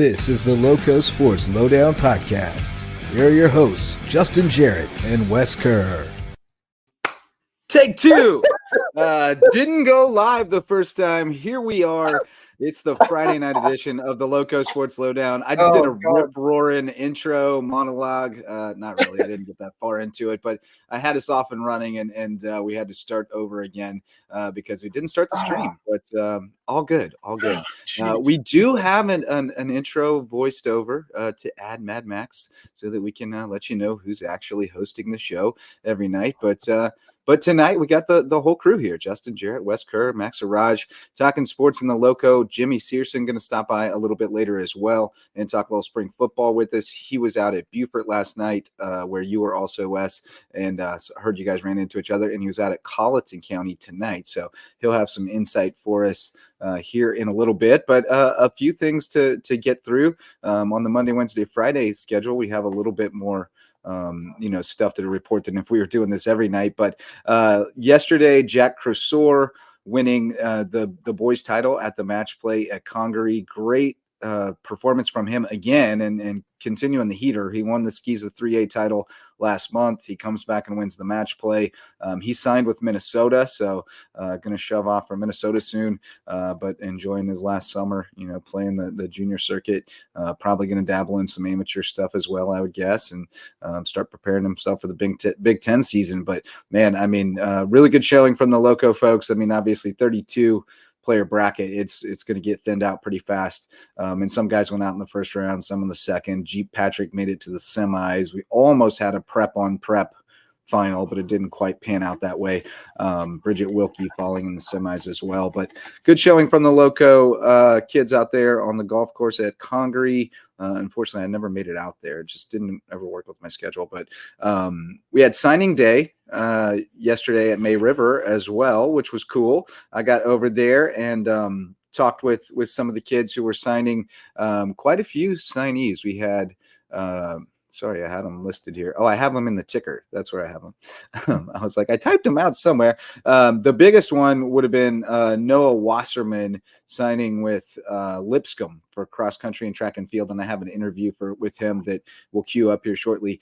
This is the LowcoSports Lowdown podcast. Here are your hosts, Justin Jarrett and Wes Kerr. Take two. Didn't go live the first time. Here we are. It's the Friday night edition of the LowcoSports Lowdown. I just did a rip-roaring intro monologue. Not really. I didn't get that far into it, but I had us off and running, and we had to start over again because we didn't start the stream. But all good, all good. We do have an intro voiced over to add Mad Max so that we can let you know who's actually hosting the show every night. But tonight we got the whole crew here: Justin Jarrett, Wes Kerr, Max Arraj, talking sports in the Loco. Jimmy Searson going to stop by a little bit later as well and talk a little spring football with us. He was out at Beaufort last night, where you were also, Wes, and so I heard you guys ran into each other. And he was out at Colleton County tonight, so he'll have some insight for us here in a little bit. But a few things to get through on the Monday, Wednesday, Friday schedule. We have a little bit more stuff to report than if we were doing this every night. But yesterday, Jack Cressor winning the boys title at the match play at Congaree. Great performance from him again and continuing the heater. He won the Skis of 3A title last month. He comes back and wins the match play. He signed with Minnesota, so going to shove off for Minnesota soon, but enjoying his last summer, playing the junior circuit, probably going to dabble in some amateur stuff as well, I would guess, and start preparing himself for the Big Ten season. But man, I mean, really good showing from the Loco folks. I mean, obviously 32 player bracket, it's going to get thinned out pretty fast. And some guys went out in the first round, some in the second. Jeep Patrick made it to the semis. We almost had a prep on prep final, but it didn't quite pan out that way. Bridget Wilkie falling in the semis as well. But good showing from the Loco kids out there on the golf course at Congaree. Unfortunately, I never made it out there. It just didn't ever work with my schedule. But we had signing day yesterday at May River as well, which was cool. I got over there and talked with some of the kids who were signing, quite a few signees. We had sorry, I had them listed here. Oh, I have them in the ticker. That's where I have them. I was like, I typed them out somewhere. The biggest one would have been Noah Wasserman signing with Lipscomb for cross country and track and field. And I have an interview with him that we'll queue up here shortly.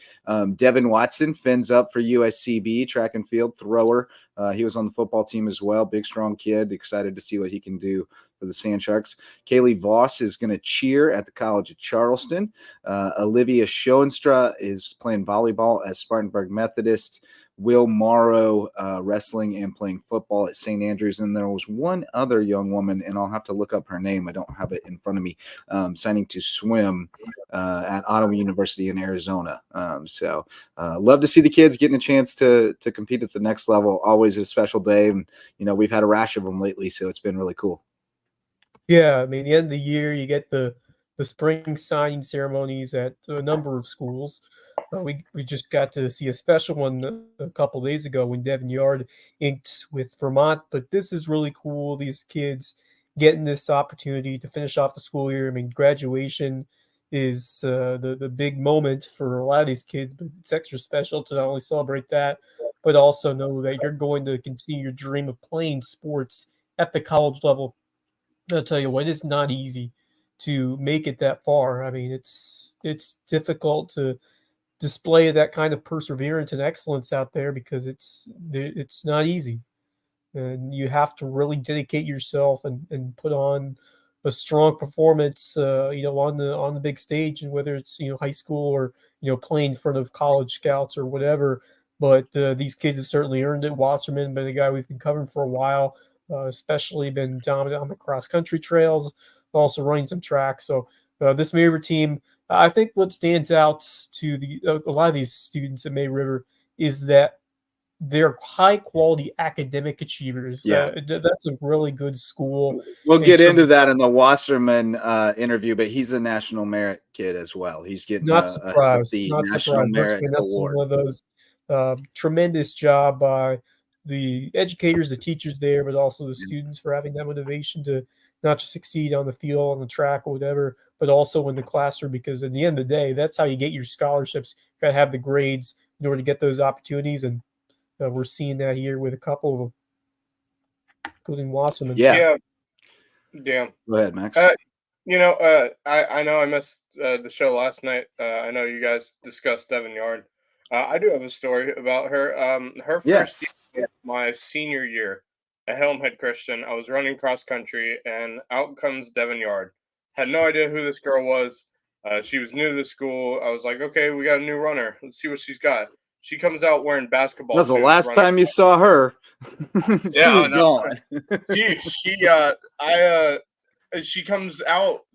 Devin Watson fins up for USCB track and field thrower. He was on the football team as well. Big, strong kid. Excited to see what he can do for the Sand Sharks. Kaylee Voss is going to cheer at the College of Charleston. Olivia Schoenstra is playing volleyball at Spartanburg Methodist. Will Morrow wrestling and playing football at St. Andrews. And there was one other young woman, and I'll have to look up her name. I don't have it in front of me, signing to swim at Ottawa University in Arizona. So love to see the kids getting a chance to compete at the next level. Always a special day. And, we've had a rash of them lately, so it's been really cool. Yeah, I mean, the end of the year, you get the spring signing ceremonies at a number of schools. We just got to see a special one a couple days ago when Devin Yard inked with Vermont. But this is really cool. These kids getting this opportunity to finish off the school year. I mean, graduation is the big moment for a lot of these kids, but it's extra special to not only celebrate that, but also know that you're going to continue your dream of playing sports at the college level. I'll tell you what, it's not easy to make it that far. I mean, it's difficult to display that kind of perseverance and excellence out there because it's not easy. And you have to really dedicate yourself and put on a strong performance, on the big stage, and whether it's, high school or, playing in front of college scouts or whatever. But these kids have certainly earned it. Wasserman, been a guy we've been covering for a while. Especially been dominant on the cross-country trails, also running some track. So this May River team, I think what stands out to a lot of these students at May River is that they're high-quality academic achievers. Yeah. That's a really good school. We'll get into that in the Wasserman interview, but he's a national merit kid as well. He's getting the National Merit Award. One of those tremendous job by the educators, the teachers there, but also the students for having that motivation to not just succeed on the field, on the track or whatever, but also in the classroom, because at the end of the day, that's how you get your scholarships. You got to have the grades in order to get those opportunities. And we're seeing that here with a couple of them, including Wasserman. Yeah. Go ahead, Max. I know I missed the show last night. I know you guys discussed Devin Yard. I do have a story about her. Her Yeah. first year, my senior year at Helm Head Christian, I was running cross country, and out comes Devin Yard. Had no idea who this girl was. She was new to the school. I was like, okay, we got a new runner. Let's see what she's got. She comes out wearing basketball That was the shoes. last time you saw her. She was gone. She comes out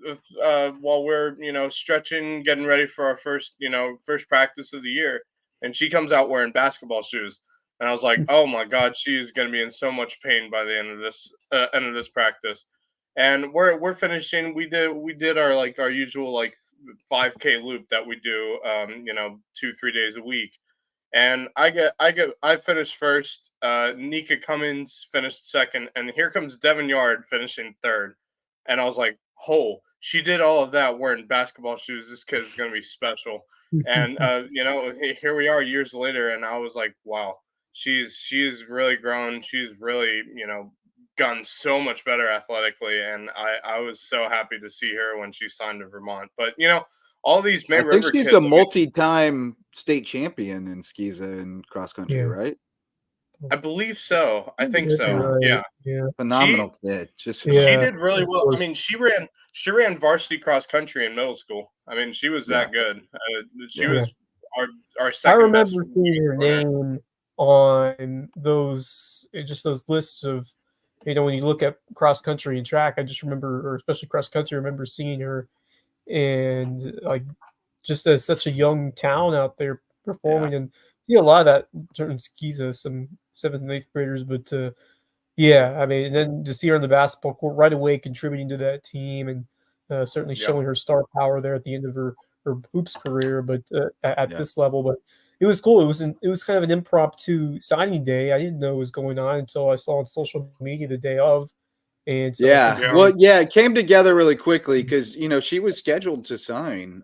while we're stretching, getting ready for our first practice of the year, and she comes out wearing basketball shoes, and I was like, oh my god, she is going to be in so much pain by the end of this practice. And we're finishing. We did our usual 5K loop that we do 2-3 days a week. And I finished first. Nika Cummins finished second, and here comes Devin Yard finishing third. And I was like, "Oh, she did all of that wearing basketball shoes. This kid is gonna be special." And here we are years later, and I was like, "Wow, she's really grown. She's really gotten so much better athletically." And I was so happy to see her when she signed to Vermont. But all these May I River think she's kids, a multi-time state champion in Skiza and cross country, right? I believe so. I think so. Right. Yeah. Phenomenal kid. She did really well. I mean, she ran varsity cross country in middle school. I mean, she was that good. She was our second. I remember seeing her name on those lists of, when you look at cross country and track. I just remember, or especially cross country, I remember seeing her, and just as such a young town out there performing, and see a lot of that in Skiza, some 7th and 8th graders, but I mean, and then to see her on the basketball court right away contributing to that team, and certainly showing her star power there at the end of her hoops career, but at this level. But it was cool. It was kind of an impromptu signing day. I didn't know what was going on until I saw on social media the day of. And so it came together really quickly because she was scheduled to sign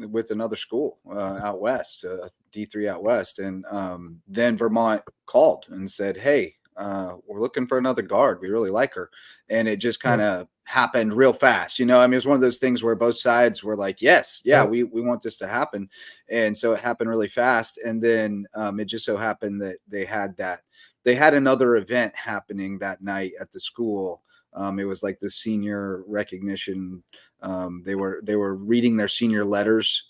with another school out west, D3 out west, and then Vermont called and said, "Hey, we're looking for another guard. We really like her," and it just kind of happened real fast. I mean, it was one of those things where both sides were like, "Yes, we want this to happen," and so it happened really fast. And then it just so happened that they had another event happening that night at the school. It was like the senior recognition. They were reading their senior letters.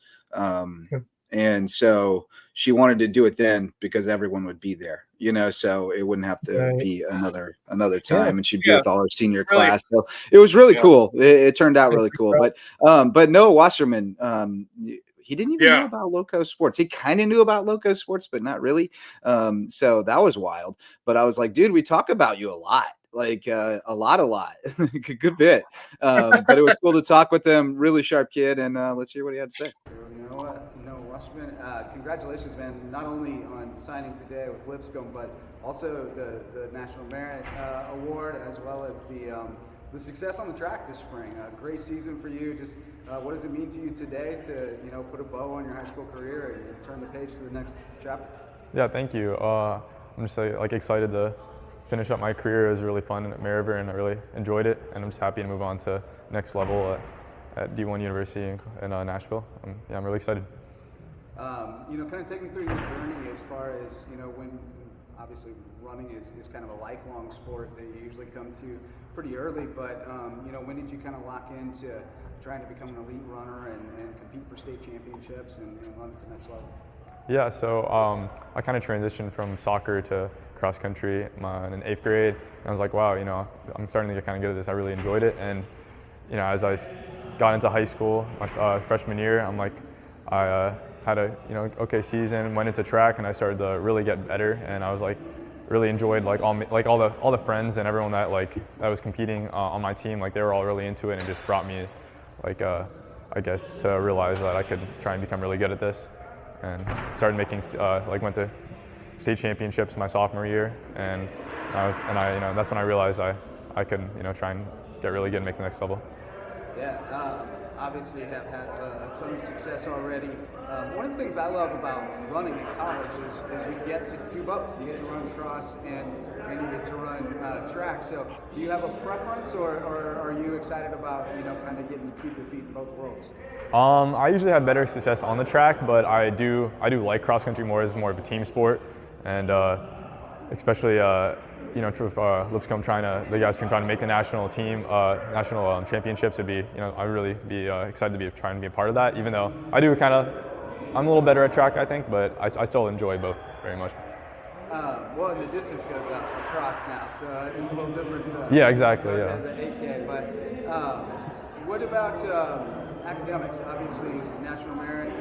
And so she wanted to do it then because everyone would be there, so it wouldn't have to be another time, and she'd be with all her senior class. So it was really cool. It turned out really cool. But Noah Wasserman, he didn't even know about LowcoSports. He kind of knew about LowcoSports, but not really. So that was wild. But I was like, dude, we talk about you a lot. A lot, good bit. But it was cool to talk with him. Really sharp kid, and let's hear what he had to say. Noah Wasserman, congratulations, man! Not only on signing today with Lipscomb, but also the National Merit Award, as well as the success on the track this spring. Great season for you. Just what does it mean to you today to put a bow on your high school career and turn the page to the next chapter? Yeah, thank you. I'm just excited to finish up my career. It was really fun at May River, and I really enjoyed it. And I'm just happy to move on to next level at D1 University in Nashville. I'm really excited. Kind of take me through your journey as far as when obviously running is kind of a lifelong sport that you usually come to pretty early. But when did you kind of lock into trying to become an elite runner and compete for state championships and run to the next level? Yeah, so I kind of transitioned from soccer to cross country in 8th grade, and I was like, wow, I'm starting to get kind of good at this. I really enjoyed it, and as I got into high school, my freshman year, I'm like, I had a okay season, went into track, and I started to really get better, and I was like, really enjoyed all the friends and everyone that was competing on my team. They were all really into it, and it just brought me I guess to realize that I could try and become really good at this, and started making went to state championships my sophomore year, and that's when I realized I could try and get really good and make the next level. Yeah, obviously have had a ton of success already. One of the things I love about running in college is we get to do both. You get to run cross and and you get to run track. So do you have a preference, or are you excited about, kind of getting to keep your feet in both worlds? I usually have better success on the track, but I do like cross country more as more of a team sport, and especially with Lipscomb the guys trying to make the national team, national championships. It'd be, I'd really be excited to be trying to be a part of that. Even though I'm a little better at track, I think, but I still enjoy both very much. Well, and the distance goes up for cross now, so it's a little different. Yeah, exactly. Yeah. The 8K, but what about academics? Obviously, National Merit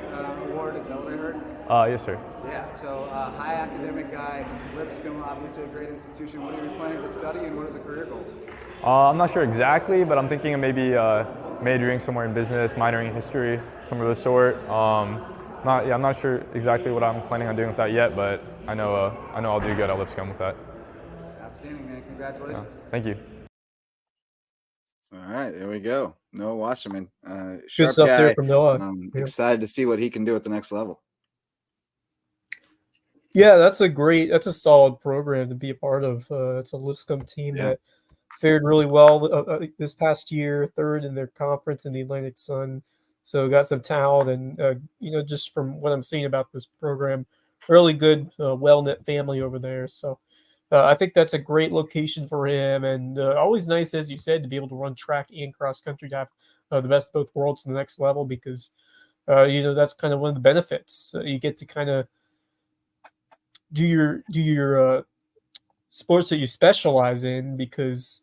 Award, is that what I heard? Yes, sir. Yeah, so high academic guy, Lipscomb, obviously a great institution. What are you planning to study, and what are the career goals? I'm not sure exactly, but I'm thinking of maybe majoring somewhere in business, minoring in history, somewhere of the sort. I'm not sure exactly what I'm planning on doing with that yet, but I know I'll do good at Lipscomb with that. Outstanding, man. Congratulations. Thank you. All right, there we go. Noah Wasserman. Good Sharp stuff guy. there from Noah. Excited to see what he can do at the next level. Yeah, that's a solid program to be a part of. It's a Lipscomb team that fared really well this past year, third in their conference in the Atlantic Sun. So got some talent, and just from what I'm seeing about this program, really good, well-knit family over there. So I think that's a great location for him, and always nice, as you said, to be able to run track and cross country, to have the best of both worlds to the next level, because that's kind of one of the benefits. You get to kind of do your sports that you specialize in, because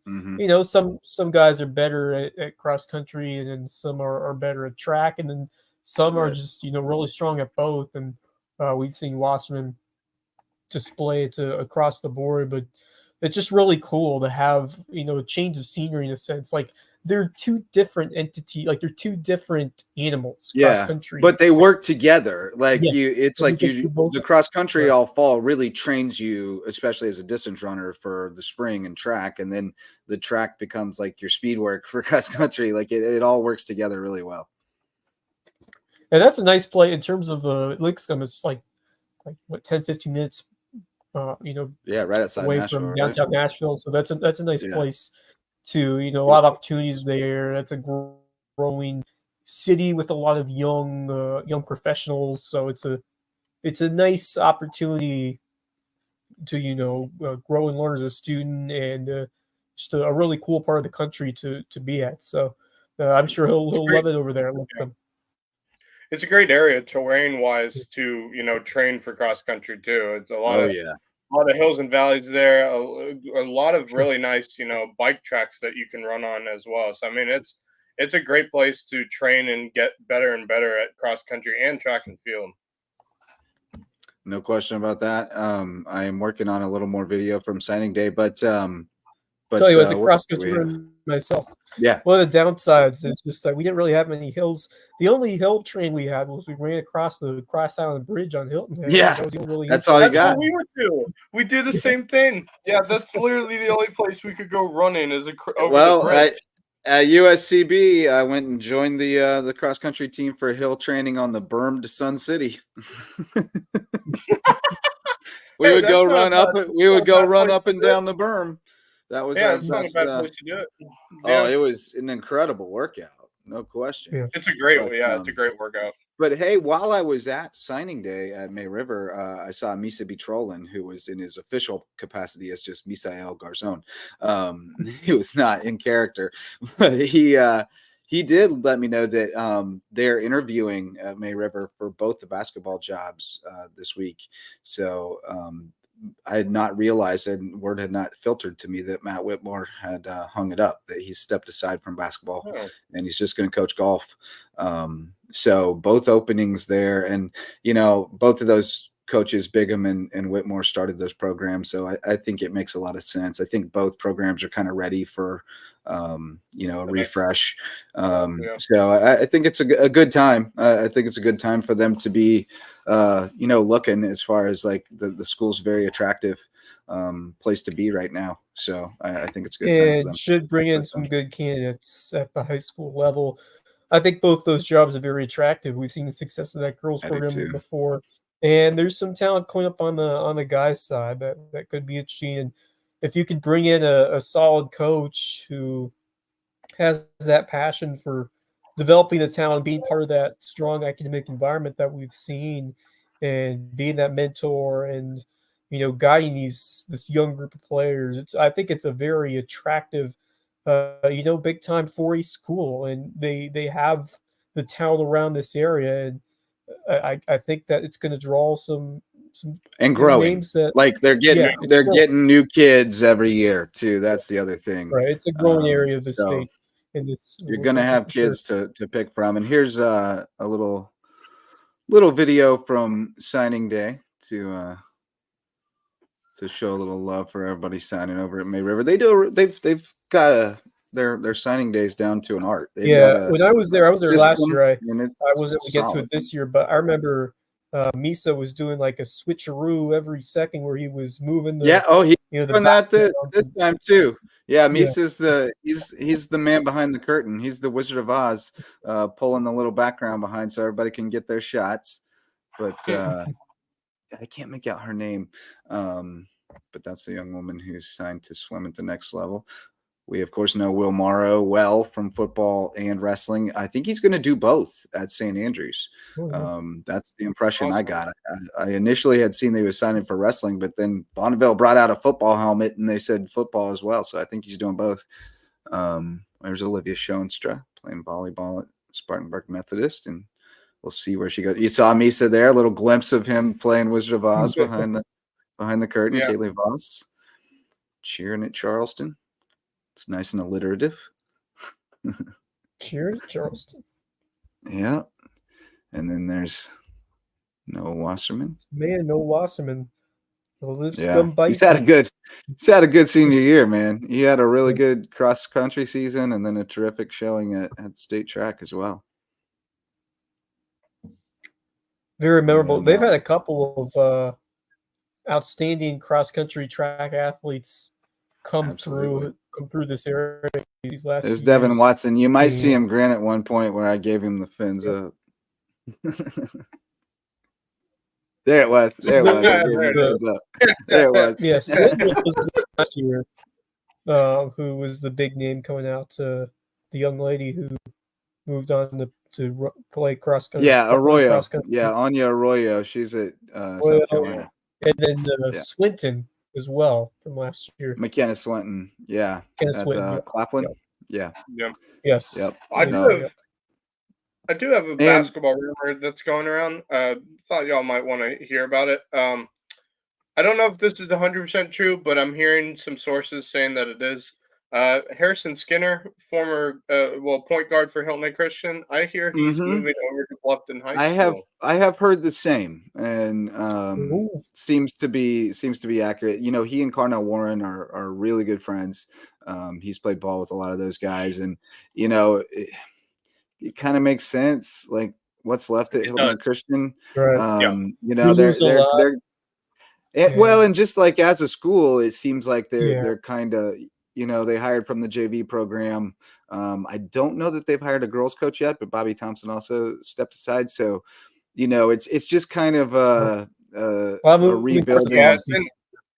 some guys are better at cross country, and then some are better at track, and then some are just really strong at both. And we've seen Wasserman display it across the board, but it's just really cool to have a change of scenery, in a sense. Like, they're two different entities, like they're two different animals. Cross country, but they work together. The cross country all fall really trains you, especially as a distance runner, for the spring and track, and then the track becomes like your speed work for cross country. Like it all works together really well. And that's a nice play in terms of Lipscomb. It's like what, 10-15 minutes right outside away Nashville, from downtown Nashville. So that's a nice place to, a lot of opportunities there. That's a growing city with a lot of young professionals. So it's a nice opportunity to grow and learn as a student, and just a really cool part of the country to be at. So I'm sure he'll love it over there. It's a great area terrain wise to train for cross country too. It's a lot of hills and valleys there, a lot of really nice bike tracks that you can run on as well. So I mean, it's a great place to train and get better and better at cross country and track and field. No question about that. I am working on a little more video from signing day, but tell you, as a cross country runner myself, one of the downsides is just that we didn't really have many hills. The only hill train we had was we ran across the Cross Island Bridge on Hilton Head. That's all you got. That's what we would do. We did the same thing. Yeah, that's literally the only place we could go running is over the bridge. At USCB, I went and joined the cross country team for hill training on the berm to Sun City. We would go run up and down the berm. That was it's not a bad place to do it. Oh, it was an incredible workout, no question. Yeah. It's a great it's a great workout. But hey, while I was at signing day at May River, I saw Misa Bitrolin, who was in his official capacity as just Misael Garzon. He was not in character, but he did let me know that they're interviewing at May River for both the basketball jobs this week. So I had not realized, and word had not filtered to me, that Matt Whitmore had hung it up, that he stepped aside from basketball and he's just going to coach golf. So both openings there, and both of those coaches, Bigham and Whitmore, started those programs. So I think it makes a lot of sense. I think both programs are kind of ready for a refresh. So I think it's a good time. I think it's a good time for them to be looking, as far as like the school's very attractive place to be right now. So I think it's a good time for them. And should bring in some good candidates at the high school level. I think both those jobs are very attractive. We've seen the success of that girls program before, and there's some talent coming up on the guys side that could be interesting. And if you can bring in a solid coach who has that passion for developing the talent, being part of that strong academic environment that we've seen, and being that mentor and guiding this young group of players, I think it's a very attractive, big time 4A school, and they have the talent around this area, and I think that it's going to draw some and growing names that like they're getting new kids every year too. That's the other thing, right? It's a growing area of the so state. In this, you're going to have kids to pick from. And here's a little video from signing day to show a little love for everybody signing over at May River. They've got their signing days down to an art. When I was there last year. I wasn't able to get to solid. it this year, but I remember Misa was doing like a switcheroo every second where he was moving the he's doing that this time too. Yeah, Yeah. Misa's he's the man behind the curtain. He's the Wizard of Oz, pulling the little background behind so everybody can get their shots. But I can't make out her name. But that's the young woman who's signed to swim at the next level. We, of course, know Will Morrow well from football and wrestling. I think he's going to do both at St. Andrews. That's the impression I got. I initially had seen they were signing for wrestling, but then Bonneville brought out a football helmet and they said football as well. So I think he's doing both. There's Olivia Schoenstra playing volleyball at Spartanburg Methodist, and we'll see where she goes. You saw Misa there, a little glimpse of him playing Wizard of Oz behind the curtain. Yeah. Kaylee Voss cheering at Charleston. It's nice and alliterative. Cheering at Charleston. Yeah. And then there's Noah Wasserman. Man, Noah Wasserman. He's had a good senior year, man. He had a really good cross country season and then a terrific showing at state track as well. Very memorable. They've had a couple of outstanding cross country track athletes come through this area these last There's few Devin years. Watson. You might see him grin at one point where I gave him the fins up. There it was. There it was. Yeah, Swinton was last year, who was the big name coming out to the young lady who moved on to play cross country. Yeah, Arroyo. Yeah, Anya Arroyo. She's at South Carolina. And then Swinton as well from last year. McKenna Swinton. Yeah. Claflin. Yeah. Yes. Yep. I do have a basketball rumor that's going around. Thought y'all might want to hear about it. I don't know if this is 100% true, but I'm hearing some sources saying that it is. Harrison Skinner, former point guard for Hilton A. Christian. I hear he's moving over to Bluffton High School. I have heard the same, and seems to be accurate. You know, he and Carnell Warren are really good friends. He's played ball with a lot of those guys, and you know, it kind of makes sense. Like what's left at Hilton A. Christian, right. You know, they're well, and just like as a school, it seems like they're kind of. You know, they hired from the JV program. I don't know that they've hired a girls coach yet, but Bobby Thompson also stepped aside. So, you know, it's just kind of a rebuild. Yeah,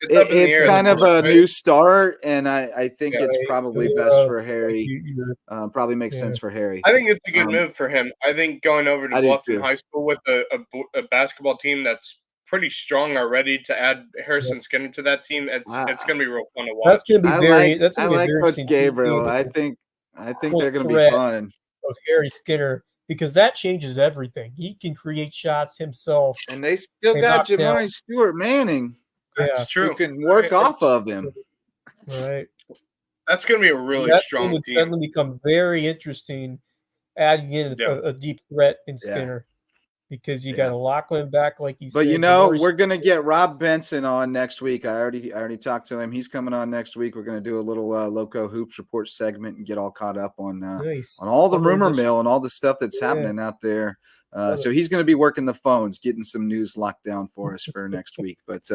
it's kind of a new start, and I think it's probably best for Harry. Probably makes sense for Harry. I think it's a good move for him. I think going over to Bluffton High School with a basketball team that's pretty strong already to add Harrison Skinner to that team. It's going to be real fun to watch. That's going to be very. I like Coach Gabriel. I think they're going to be fun. Of Harry Skinner, because that changes everything. He can create shots himself, and they still got Jamari Stewart Manning. That's true. Who can work off of him. Right. That's going to be a really strong team. It's going to become very interesting, adding in a deep threat in Skinner. Because you got a Lachlan back, like you said. But you know, we're gonna get Rob Benson on next week. I already talked to him. He's coming on next week. We're gonna do a little Lowco Hoops report segment and get all caught up on all the rumor mill and all the stuff that's happening out there. So he's going to be working the phones, getting some news locked down for us for next week. But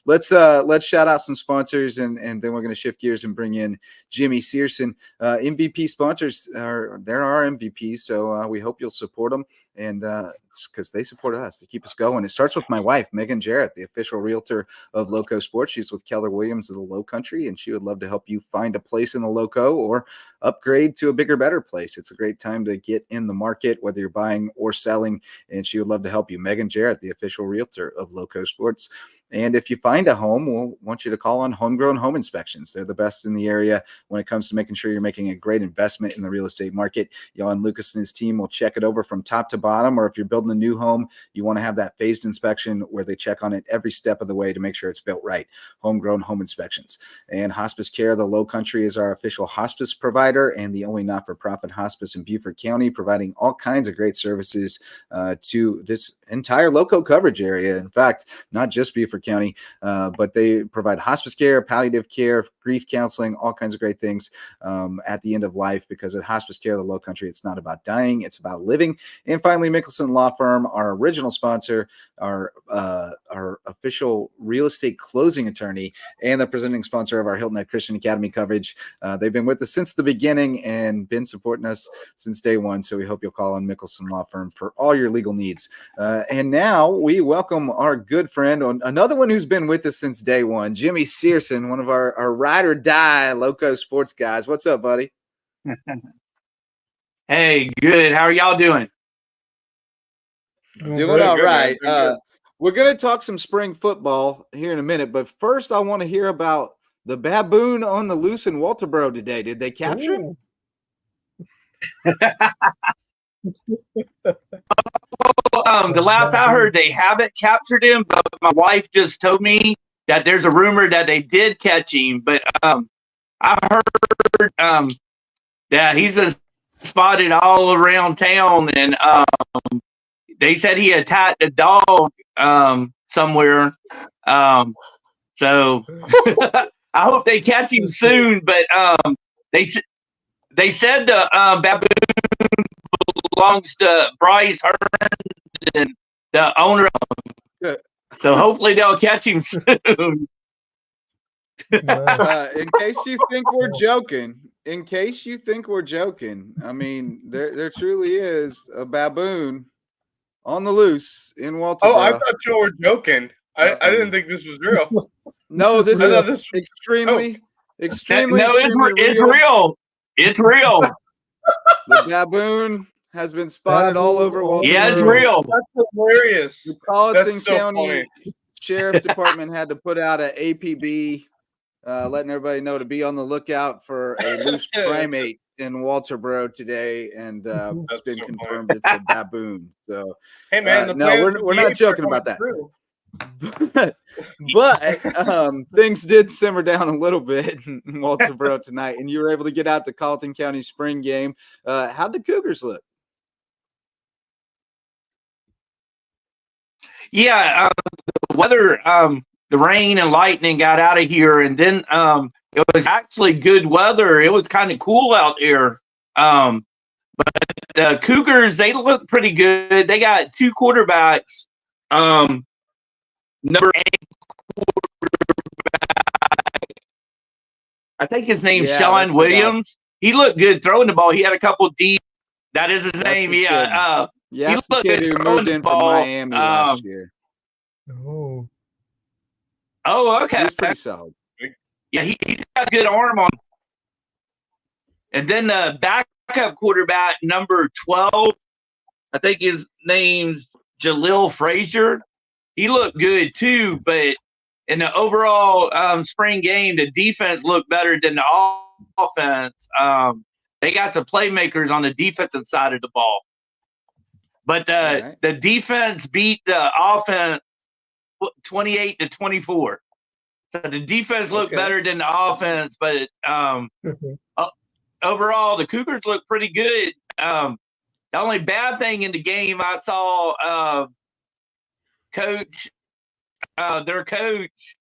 let's shout out some sponsors, and then we're going to shift gears and bring in Jimmy Searson. MVP sponsors they're our MVPs, so we hope you'll support them. And it's because they support us. They keep us going. It starts with my wife, Megan Jarrett, the official realtor of LowcoSports. She's with Keller Williams of the Lowcountry, and she would love to help you find a place in the Lowco or upgrade to a bigger, better place. It's a great time to get in the market, whether you're buying or selling, and she would love to help you. Megan Jarrett, the official realtor of LowcoSports. And if you find a home, we'll want you to call on Homegrown Home Inspections. They're the best in the area when it comes to making sure you're making a great investment in the real estate market. Jan Lucas and his team will check it over from top to bottom, or if you're building a new home, you want to have that phased inspection where they check on it every step of the way to make sure it's built right. Homegrown Home Inspections. And Hospice Care, the Lowcountry is our official hospice provider and the only not-for-profit hospice in Beaufort County, providing all kinds of great services to this entire Lowco coverage area. In fact, not just Beaufort County, but they provide hospice care, palliative care, grief counseling, all kinds of great things at the end of life, because at Hospice Care, the Lowcountry, it's not about dying, it's about living. And finally, Mickelson Law Firm, our original sponsor, our official real estate closing attorney, and the presenting sponsor of our Hilton Head Christian Academy coverage. They've been with us since the beginning and been supporting us since day one. So we hope you'll call on Mickelson Law Firm for all your legal needs. And now we welcome our good friend, another one who's been with us since day one, Jimmy Searson, one of our ride or die LowcoSports guys. What's up, buddy? Hey, good. How are y'all doing? Doing all right. We're going to talk some spring football here in a minute, but first I want to hear about the baboon on the loose in Walterboro today. Did they capture him? The last I heard, they haven't captured him, but my wife just told me that there's a rumor that they did catch him. But I heard that he's been spotted all around town, and they said he attacked a dog somewhere. So I hope they catch him soon. But they said the baboon belongs to Bryce Herndon, the owner. So hopefully they'll catch him soon. In case you think we're joking, I mean, there truly is a baboon on the loose in Walterboro. Oh, I thought you were joking. I didn't think this was real. No, this is extremely. No, it's real. It's real. The baboon has been spotted all over Walterboro. Yeah, it's real. That's hilarious. The Colleton County funny. Sheriff's Department had to put out an APB letting everybody know to be on the lookout for a loose primate in Walterboro today, and it's been confirmed it's a baboon. So, hey man, no, we're not joking about that. but things did simmer down a little bit in Walterboro tonight, and you were able to get out to Colleton County spring game. How'd the Cougars look? Yeah, the weather, the rain and lightning got out of here, and then it was actually good weather. It was kind of cool out there. But the Cougars, they look pretty good. They got two quarterbacks. Number 8 quarterback, I think his name's Sean Williams. He looked good throwing the ball. He had a couple deep. That is his name. Yeah. Yeah, that's the kid who moved in from Miami last year. Oh, okay. He's pretty solid. Yeah, he's got a good arm on. And then the backup quarterback, number 12, I think his name's Jalil Frazier. He looked good too, but in the overall spring game, the defense looked better than the offense. They got some playmakers on the defensive side of the ball. But the defense beat the offense 28-24. So the defense looked better than the offense, but overall the Cougars look pretty good. The only bad thing in the game I saw, their coach,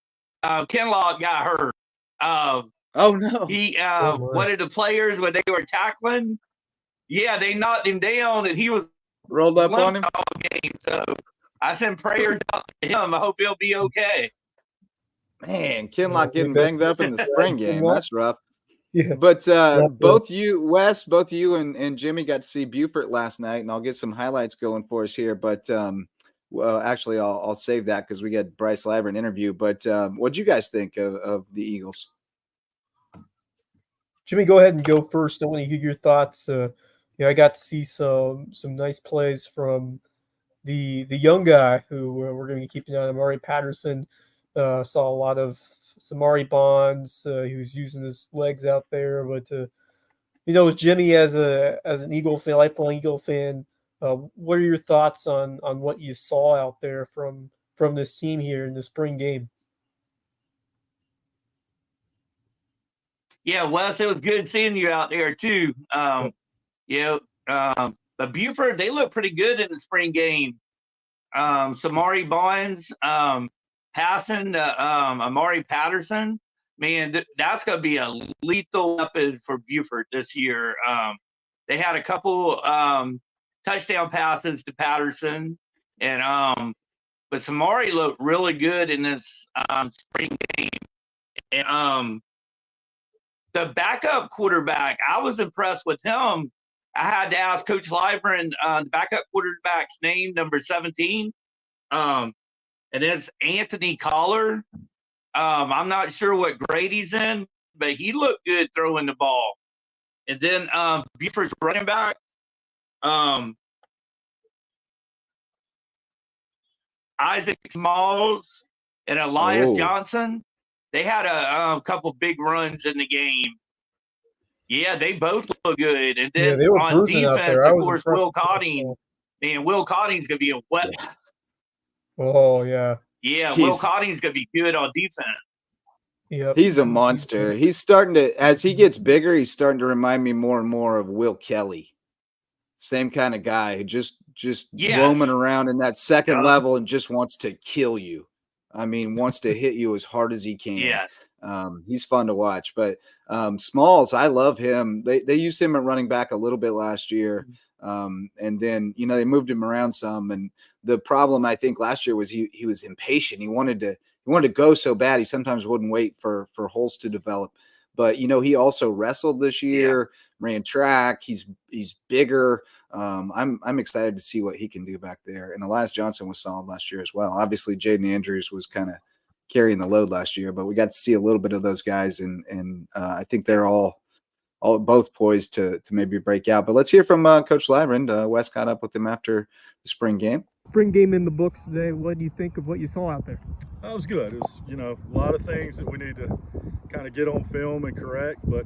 Kenlock got hurt. Oh no! He one of the players when they were tackling, they knocked him down, and he was rolled up on him all game. So I send prayers out to him. I hope he'll be okay. Man, Kenlock getting banged up in the spring game. That's rough. Yeah. But both you, Wes, both you and Jimmy got to see Beaufort last night, and I'll get some highlights going for us here. But well, actually, I'll save that because we got Bryce Labyrinth interview. But what'd you guys think of the Eagles? Jimmy, go ahead and go first. I want to hear your thoughts. I got to see some nice plays from the young guy who we're going to be keeping an eye on, Amari Patterson. Saw a lot of Samari Bonds. He was using his legs out there, but with Jimmy as an Eagle fan, lifelong Eagle fan, what are your thoughts on what you saw out there from this team here in the spring game? Yeah, Wes, it was good seeing you out there too. The Beaufort, they look pretty good in the spring game. Samari Bonds passing to Amari Patterson. Man, that's going to be a lethal weapon for Beaufort this year. They had a couple touchdown passes to Patterson, and but Samari looked really good in this spring game. And the backup quarterback, I was impressed with him. I had to ask Coach Libran the backup quarterback's name, number 17. And it's Anthony Collar. I'm not sure what grade he's in, but he looked good throwing the ball. And then Beaufort's running back, Isaac Smalls and Elias Johnson. They had a couple big runs in the game. Yeah, they both look good. And then on defense, of course, Will Cotting. Man, Will Cotting's going to be a weapon. Oh, yeah. Yeah, Will Cotting's going to be good on defense. Yep. He's a monster. He's starting to, as he gets bigger, he's starting to remind me more and more of Will Kelly. Same kind of guy, just roaming around in that second level and just wants to kill you. I mean, wants to hit you as hard as he can. Yeah. He's fun to watch. But Smalls, I love him. They used him at running back a little bit last year. And then, they moved him around some. And the problem, I think, last year was he was impatient. He wanted to go so bad. He sometimes wouldn't wait for holes to develop. But, he also wrestled this year, ran track. He's bigger. I'm excited to see what he can do back there. And Elias Johnson was solid last year as well. Obviously, Jaden Andrews was kind of carrying the load last year, but we got to see a little bit of those guys. And I think they're all both poised to maybe break out. But let's hear from Coach Labyrinth. Wes caught up with him after the spring game. Spring game in the books today. What do you think of what you saw out there? That was good. It was, a lot of things that we need to kind of get on film and correct. But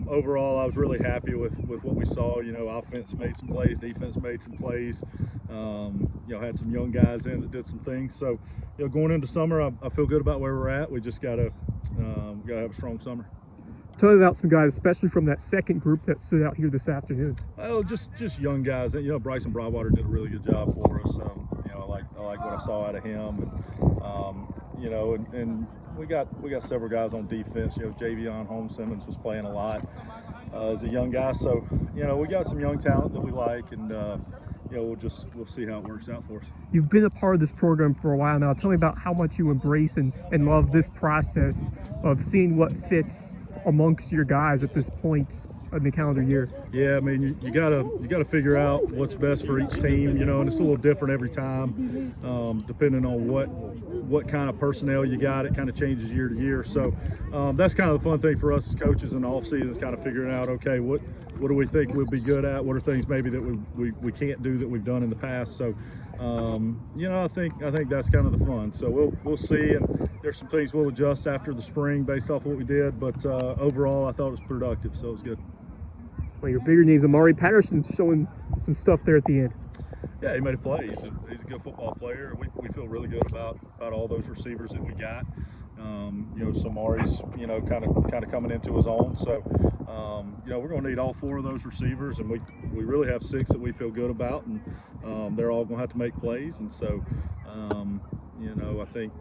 overall, I was really happy with what we saw. Offense made some plays, defense made some plays. Had some young guys in that did some things. So, going into summer, I feel good about where we're at. We just gotta have a strong summer. Tell me about some guys, especially from that second group that stood out here this afternoon. Well, just young guys. Bryson Broadwater did a really good job for us. I like what I saw out of him, and we got several guys on defense. Javion Holmes Simmons was playing a lot as a young guy. So we got some young talent that we like, and we'll see how it works out for us. You've been a part of this program for a while now. Tell me about how much you embrace and love this process of seeing what fits amongst your guys at this point in the calendar year. Yeah, I mean, you gotta figure out what's best for each team, and it's a little different every time, depending on what kind of personnel you got. It kind of changes year to year. So that's kind of the fun thing for us as coaches in the off season, is kind of figuring out, okay, what do we think we'll be good at? What are things maybe that we can't do that we've done in the past? So I think that's kind of the fun. So we'll see, and there's some things we'll adjust after the spring based off what we did, but overall I thought it was productive, so it was good. Well, your bigger names, Amari Patterson, showing some stuff there at the end. Yeah, he made a play. He's a good football player. We feel really good about all those receivers that we got. Samari's kind of coming into his own. So we're going to need all four of those receivers, and we really have 6 that we feel good about, and they're all going to have to make plays. And so I think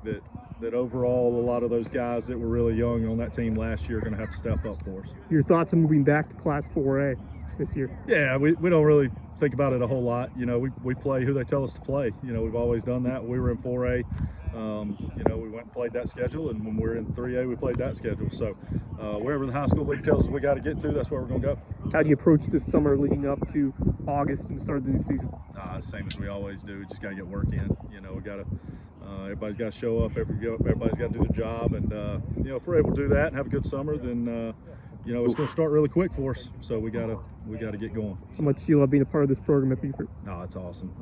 that that overall a lot of those guys that were really young on that team last year are going to have to step up for us. Your thoughts on moving back to Class 4A this year? Yeah, we don't really think about it a whole lot. You know, we play who they tell us to play. You know, we've always done that. We were in 4A. You know, we went and played that schedule, and when we were in 3A, we played that schedule. So wherever the high school league tells us we got to get to, that's where we're going to go. How do you approach this summer leading up to August and the start of the new season? Same as we always do. Just got to get work in. You know, we got to. Everybody's got to show up. Everybody's got to do their job, and you know, if we're able to do that and have a good summer, then you know, it's going to start really quick for us. So we got to get going. How much do you love being a part of this program at Beaufort? No, it's awesome.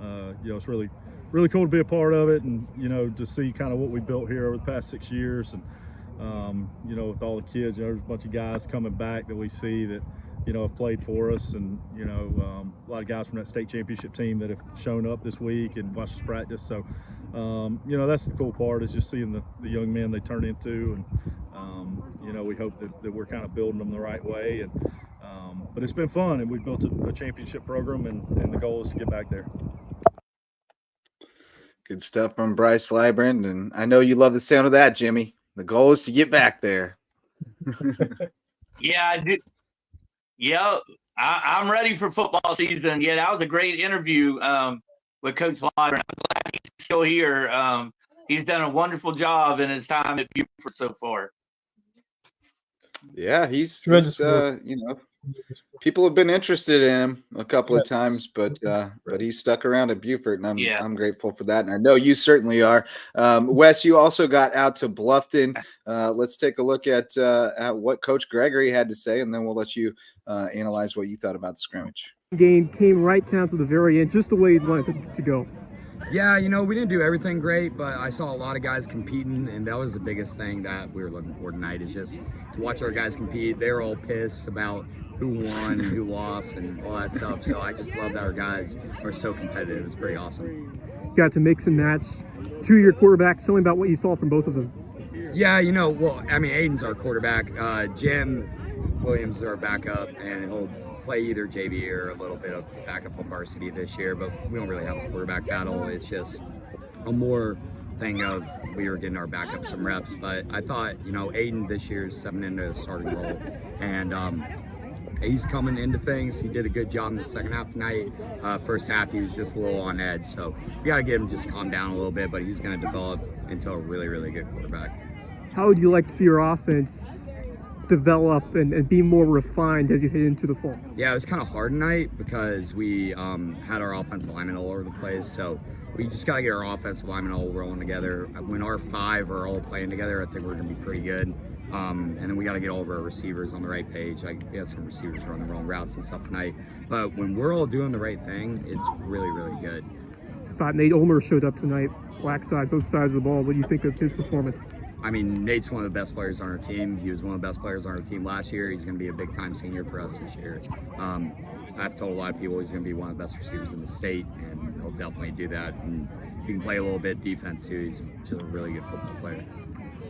You know, it's really cool to be a part of it, and you know, to see kind of what we built here over the past 6 years, and you know, with all the kids, you know, there's a bunch of guys coming back that we see that, you know, have played for us, and you know, a lot of guys from that state championship team that have shown up this week and watched us practice. So you know, that's the cool part, is just seeing the young men they turn into, and you know, we hope that we're kind of building them the right way, and but it's been fun, and we've built a championship program, and the goal is to get back there. Good stuff from Bryce Librand, and I know you love the sound of that, Jimmy. The goal is to get back there. Yeah, I do. Yeah, I'm ready for football season. Yeah, that was a great interview with Coach Librand. I'm glad he's still here. He's done a wonderful job in his time at Beaufort so far. Yeah, he's you know, people have been interested in him a couple of times, but he's stuck around at Beaufort, and I'm grateful for that, and I know you certainly are. Wes, you also got out to Bluffton. Let's take a look at what Coach Gregory had to say, and then we'll let you analyze what you thought about the scrimmage. Game came right down to the very end, just the way you wanted to go. Yeah, you know, we didn't do everything great, but I saw a lot of guys competing, and that was the biggest thing that we were looking for tonight, is just to watch our guys compete. They were all pissed about who won and who lost and all that stuff, so I just love that our guys are so competitive. It's pretty awesome. Got to mix and match 2-year quarterbacks. Tell me about what you saw from both of them. Yeah, you know, well, I mean, Aiden's our quarterback. Jim Williams is our backup, and he'll play either JV or a little bit of backup on varsity this year, but we don't really have a quarterback battle. It's just a more thing of we were getting our backup some reps. But I thought, you know, Aiden this year is stepping into a starting role, and he's coming into things. He did a good job in the second half tonight. First half, he was just a little on edge, so we got to get him just calm down a little bit, but he's going to develop into a really, really good quarterback. How would you like to see your offense develop and be more refined as you head into the fall? Yeah, it was kind of hard tonight because we had our offensive linemen all over the place, so we just got to get our offensive linemen all rolling together. When our 5 are all playing together, I think we're going to be pretty good. And then we got to get all of our receivers on the right page. We had some receivers run the wrong routes and stuff tonight, but when we're all doing the right thing, it's really, really good. I thought Nate Ulmer showed up tonight, black side, both sides of the ball. What do you think of his performance? I mean, Nate's one of the best players on our team. He was one of the best players on our team last year. He's going to be a big-time senior for us this year. I've told a lot of people he's going to be one of the best receivers in the state, and he'll definitely do that. And he can play a little bit defense, too. He's just a really good football player.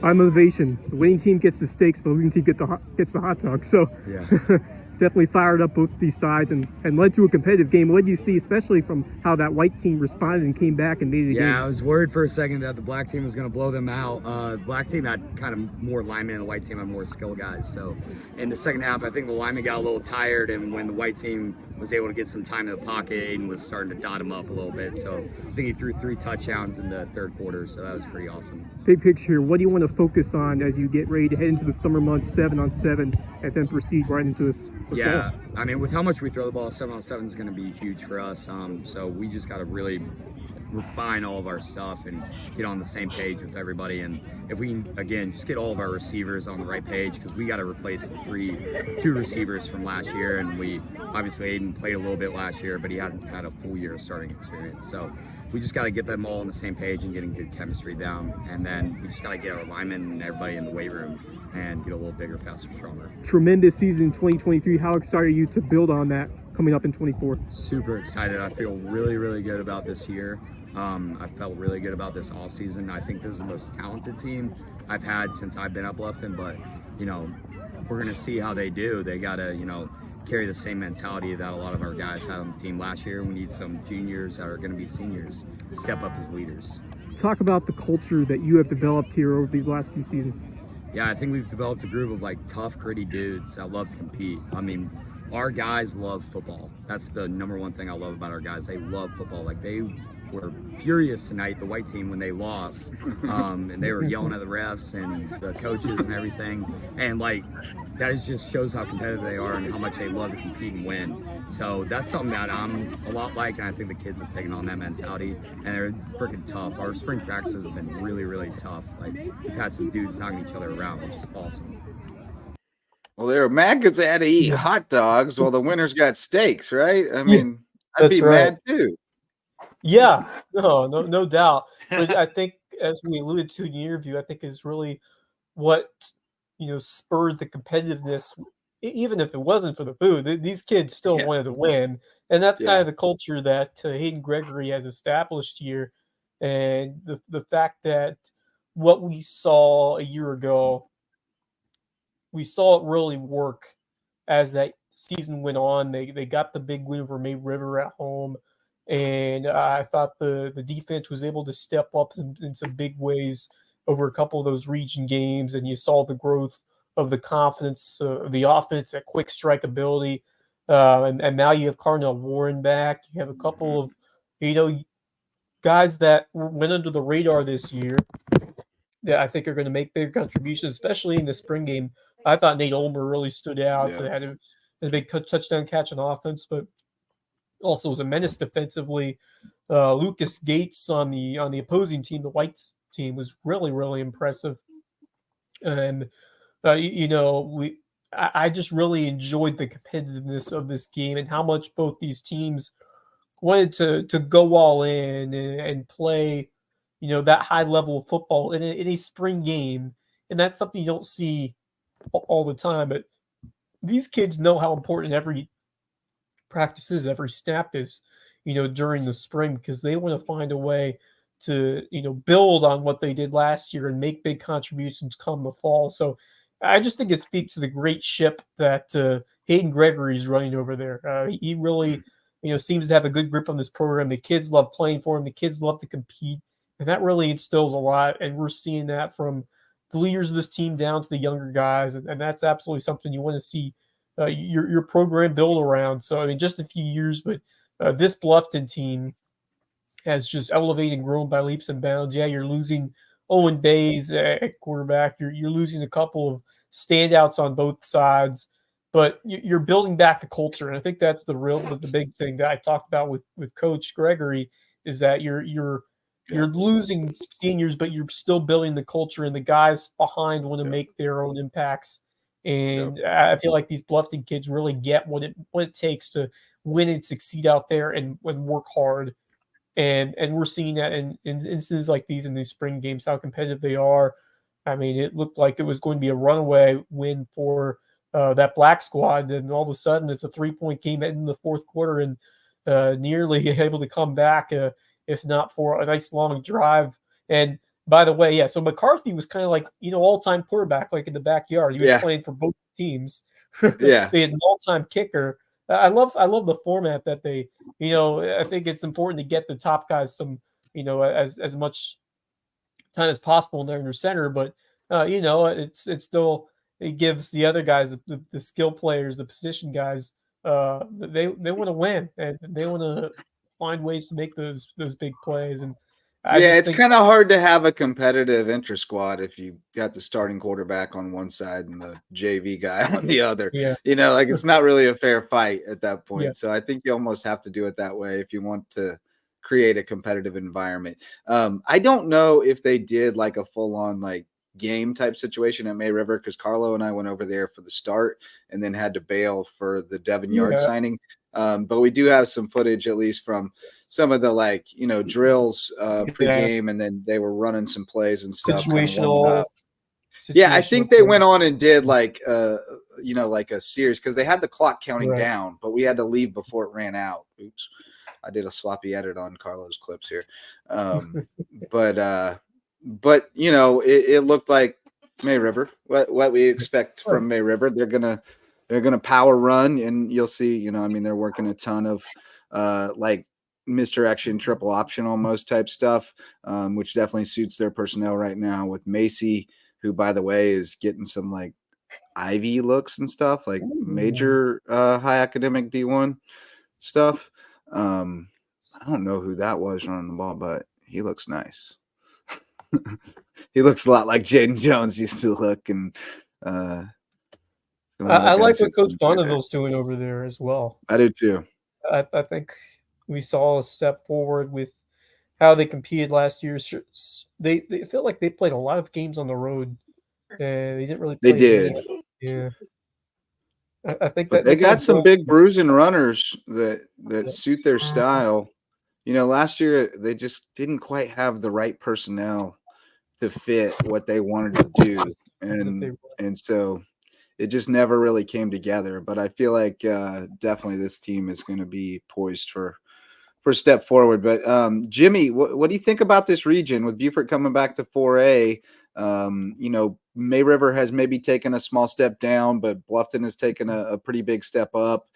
High motivation. The winning team gets the steaks, the losing team gets the hot dog. So yeah. Definitely fired up both these sides and led to a competitive game. What do you see, especially from how that white team responded and came back and made it a game? Yeah, I was worried for a second that the black team was going to blow them out. The black team had kind of more linemen, and the white team had more skill guys. So in the second half, I think the linemen got a little tired, and when the white team was able to get some time in the pocket, Aiden was starting to dot him up a little bit. So I think he threw 3 touchdowns in the third quarter, so that was pretty awesome. Big picture here, what do you want to focus on as you get ready to head into the summer months, 7-on-7, and then proceed right into the yeah, I mean, with how much we throw the ball, 7-on-7 is going to be huge for us. So we just got to really refine all of our stuff and get on the same page with everybody. And if we can, again, just get all of our receivers on the right page, because we got to replace the 2 receivers from last year. And we obviously Aiden played a little bit last year, but he hadn't had a full year of starting experience. So we just got to get them all on the same page and getting good chemistry down. And then we just got to get our linemen and everybody in the weight room and get a little bigger, faster, stronger. Tremendous season in 2023. How excited are you to build on that coming up in 24? Super excited. I feel really, really good about this year. I felt really good about this offseason. I think this is the most talented team I've had since I've been at Bluffton, but, you know, we're going to see how they do. They got to, you know, carry the same mentality that a lot of our guys had on the team last year. We need some juniors that are going to be seniors to step up as leaders. talk about the culture that you have developed here over these last few seasons. Yeah, I think we've developed a group of like tough, gritty dudes that love to compete. I mean, our guys love football. That's the number one thing I love about our guys. They love football. Like, they were furious tonight, the white team, when they lost. And they were yelling at the refs and the coaches and everything. And like, that just shows how competitive they are and how much they love to compete and win. So that's something that I'm a lot like, and I think the kids have taken on that mentality, and they're freaking tough. Our spring practices have been really, really tough. Like, we've had some dudes knocking each other around, which is awesome. Well, they were mad because they had to eat hot dogs while the winners got steaks, right? I mean, I'd be mad too. Yeah, no doubt. But I think, as we alluded to in the interview, I think is really what, spurred the competitiveness. Even if it wasn't for the food, these kids still wanted to win. And that's kind of the culture that Hayden Gregory has established here. And the fact that what we saw a year ago, we saw it really work as that season went on. They got the big win over May River at home. And I thought the defense was able to step up in some big ways over a couple of those region games. And you saw the growth of the confidence of the offense, that quick strike ability. And now you have Cardinal Warren back. You have a couple of, guys that went under the radar this year that I think are going to make big contributions, especially in the spring game. I thought Nate Ulmer really stood out. So had a big touchdown catch on offense, but also was a menace defensively. Lucas Gates on the opposing team, the Whites team, was really, really impressive. And I just really enjoyed the competitiveness of this game and how much both these teams wanted to go all in and play, that high level of football in a spring game. And that's something you don't see all the time. But these kids know how important every practice is, every snap is, during the spring, because they want to find a way to, build on what they did last year and make big contributions come the fall. So I just think it speaks to the great ship that Hayden Gregory is running over there. He really, seems to have a good grip on this program. The kids love playing for him. The kids love to compete. And that really instills a lot. And we're seeing that from the leaders of this team down to the younger guys. And that's absolutely something you want to see your program build around. So, I mean, just a few years, but this Bluffton team has just elevated and grown by leaps and bounds. Yeah, you're losing Owen Bays at quarterback. You're losing a couple of standouts on both sides, but you're building back the culture. And I think that's the big thing that I talked about with Coach Gregory, is that you're losing seniors, but you're still building the culture, and the guys behind want to make their own impacts. And I feel like these Bluffton kids really get what it takes to win and succeed out there and work hard. And we're seeing that in instances like these in these spring games, how competitive they are. I mean, it looked like it was going to be a runaway win for that black squad, and all of a sudden it's a 3-point game in the fourth quarter, and nearly able to come back, if not for a nice long drive. And by the way, so McCarthy was kind of like, all-time quarterback, like in the backyard. He was playing for both teams. They had an all-time kicker. I love the format that they, I think it's important to get the top guys some, as much time as possible in their center, but it's still, it gives the other guys, the skill players, the position guys, they want to win, and they want to find ways to make those big plays. And it's kind of hard to have a competitive intra-squad if you got the starting quarterback on one side and the JV guy on the other. It's not really a fair fight at that point. So I think you almost have to do it that way if you want to create a competitive environment. I don't know if they did like a full-on like game type situation at May River, because Carlo and I went over there for the start and then had to bail for the Devin Yard signing. But we do have some footage, at least from some of the drills pregame, and then they were running some plays and stuff. Situational. I think they went on and did like a series, because they had the clock counting down, but we had to leave before it ran out. Oops, I did a sloppy edit on Carlo's clips here. But it looked like May River, what we expect from May River. They're gonna power run, and you'll see, they're working a ton of misdirection, triple option almost type stuff, which definitely suits their personnel right now with Macy, who, by the way, is getting some like Ivy looks and stuff, like major high academic D1 stuff. I don't know who that was running the ball, but he looks nice. He looks a lot like Jaden Jones used to look. And I like what Coach Bonneville's doing over there as well. I do too. I think we saw a step forward with how they competed last year. They feel like they played a lot of games on the road. They didn't really play. They did. Yeah. I think that they got some big bruising runners that suit their style. You know, last year they just didn't quite have the right personnel to fit what they wanted to do, and so it just never really came together. But I feel like definitely this team is going to be poised for a step forward. But Jimmy, what do you think about this region with Beaufort coming back to 4A? You know, May River has maybe taken a small step down, but Bluffton has taken a pretty big step up.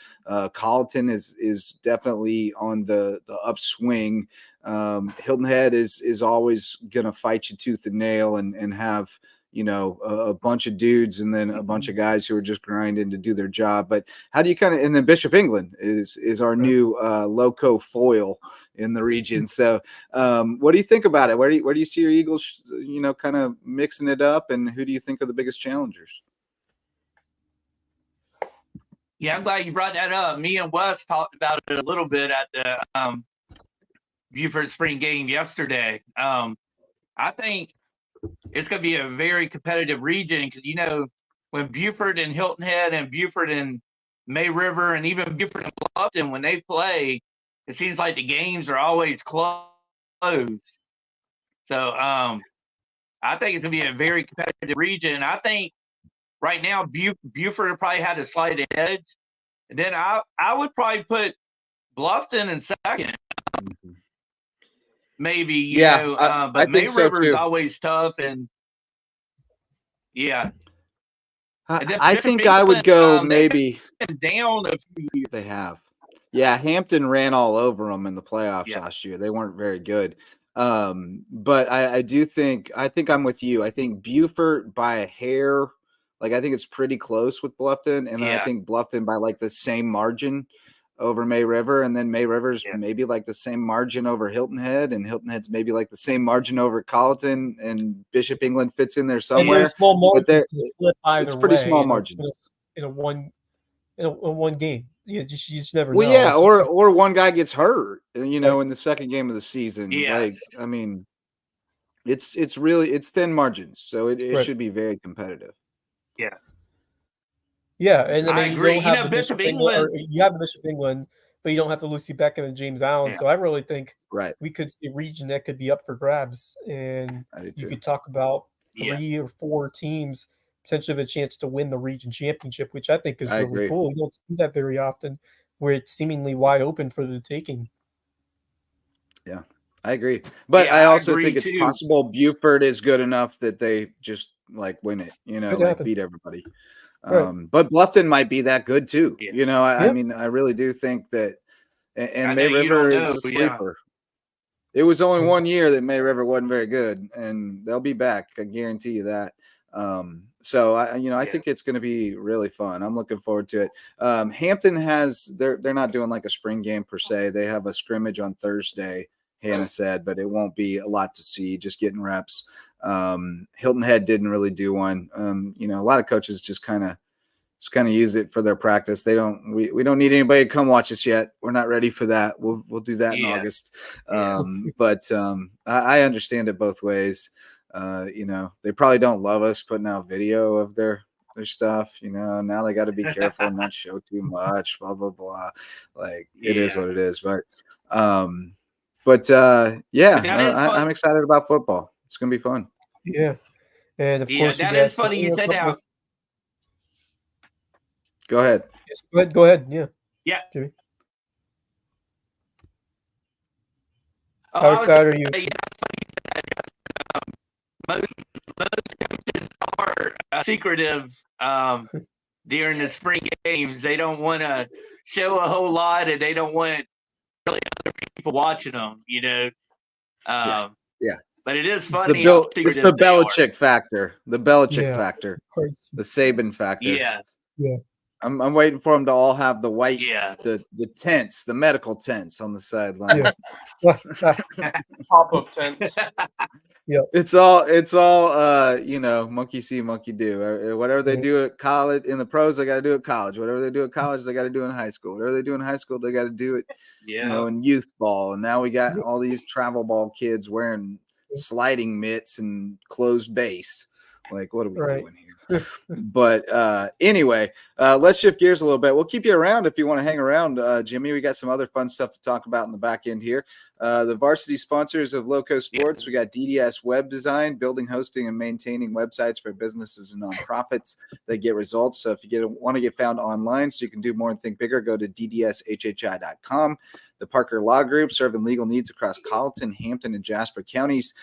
Colleton is definitely on the upswing. Hilton Head is always going to fight you tooth and nail and have, you know, a bunch of dudes and then a bunch of guys who are just grinding to do their job. But how do you kind of, and then Bishop England is our new Lowco foil in the region. So what do you think about it? Where do you see your Eagles, you know, kind of mixing it up, and who do you think are the biggest challengers? Yeah, I'm glad you brought that up. Me and Wes talked about it a little bit at the Beaufort spring game yesterday. I think it's going to be a very competitive region because, you know, when Beaufort and Hilton Head and Beaufort and May River and even Beaufort and Bluffton, when they play, it seems like the games are always close. So I think it's going to be a very competitive region. I think right now Beaufort probably had a slight edge. And then I would probably put Bluffton in second. Maybe, you know, but May River is always tough, and I think I would go maybe down a few years. They have, Hampton ran all over them in the playoffs last year. They weren't very good, but I think I'm with you. I think Beaufort by a hair, like I think it's pretty close with Bluffton, and then I think Bluffton by like the same margin over May River, and then May River's maybe like the same margin over Hilton Head, and Hilton Head's maybe like the same margin over Colleton, and Bishop England fits in there somewhere. Small margins flip either it's pretty way, small margins in a one game. You just never know. Yeah, or one guy gets hurt, you know, in the second game of the season. Yes. Like, I mean, it's thin margins, so it should be very competitive. Yes. Yeah, and I mean, agree. You have Bishop England. You have Bishop England, but you don't have the Lucy Beckham and James Allen. Yeah. So I really think we could see a region that could be up for grabs, and you could talk about 3 or 4 teams potentially have a chance to win the region championship, which I think is really cool. You don't see that very often, where it's seemingly wide open for the taking. Yeah, I agree, but I also think it's possible Beaufort is good enough that they just like win it, you know, like beat everybody. But Bluffton might be that good too. You know, I mean, I really do think that, and May River is a sleeper. It was only 1 year that May River wasn't very good, and they'll be back. I guarantee you that. So I think it's going to be really fun. I'm looking forward to it. Hampton they're not doing like a spring game per se. They have a scrimmage on Thursday, Hannah said, but it won't be a lot to see, just getting reps. Hilton Head didn't really do one. You know, a lot of coaches just kind of use it for their practice. We don't need anybody to come watch us yet. We're not ready for that. We'll do that in August. But I understand it both ways. You know, they probably don't love us putting out video of their stuff. You know, now they got to be careful and not show too much, blah, blah, blah. Like it is what it is. But I'm excited about football. It's going to be fun. Yeah. And of course, that is funny you said that. Go ahead. Yes, go ahead. Yeah. Yeah. Jimmy. How excited are you? Most coaches are secretive during the spring games. They don't want to show a whole lot, and they don't want really other people watching them, Yeah. But it is It's funny. it's the Belichick factor, the Belichick factor, the Saban factor. Yeah. Yeah. I'm waiting for them to all have the white, Yeah. the tents, the medical tents on the sideline. Pop-up tents. Yeah. It's all monkey see, monkey do. Whatever they do at college, in the pros, they got to do at college. Whatever they do at college, they got to do in high school. Whatever they do in high school, they got to do it, in youth ball. And now we got all these travel ball kids wearing sliding mitts and closed base. Like, what are we doing here? But anyway, let's shift gears a little bit. We'll keep you around if you want to hang around, Jimmy. We got some other fun stuff to talk about in the back end here. The varsity sponsors of LowcoSports. We got DDS Web Design, building, hosting, and maintaining websites for businesses and nonprofits that get results. So if you want to get found online so you can do more and think bigger, go to ddshhi.com. The Parker Law Group, serving legal needs across Colleton, Hampton, and Jasper counties.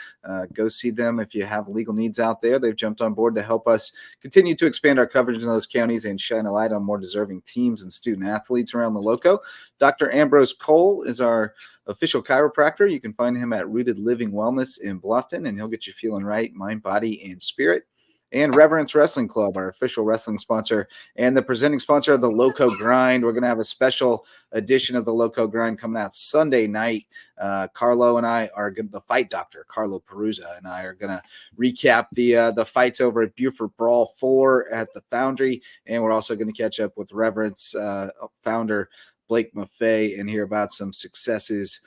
Go see them if you have legal needs out there. They've jumped on board to help us continue to expand our coverage in those counties and shine a light on more deserving teams and student athletes around the Lowco. Dr. Ambrose Cole is our official chiropractor. You can find him at Rooted Living Wellness in Bluffton, and he'll get you feeling right, mind, body, and spirit. And Reverence Wrestling Club, our official wrestling sponsor and the presenting sponsor of the Lowco Grind. We're going to have a special edition of the Lowco Grind coming out Sunday night. Carlo and I are the fight doctor, Carlo Perusa, and I are going to recap the fights over at Buford Brawl 4 at the Foundry. And we're also going to catch up with Reverence founder Blake Maffei and hear about some successes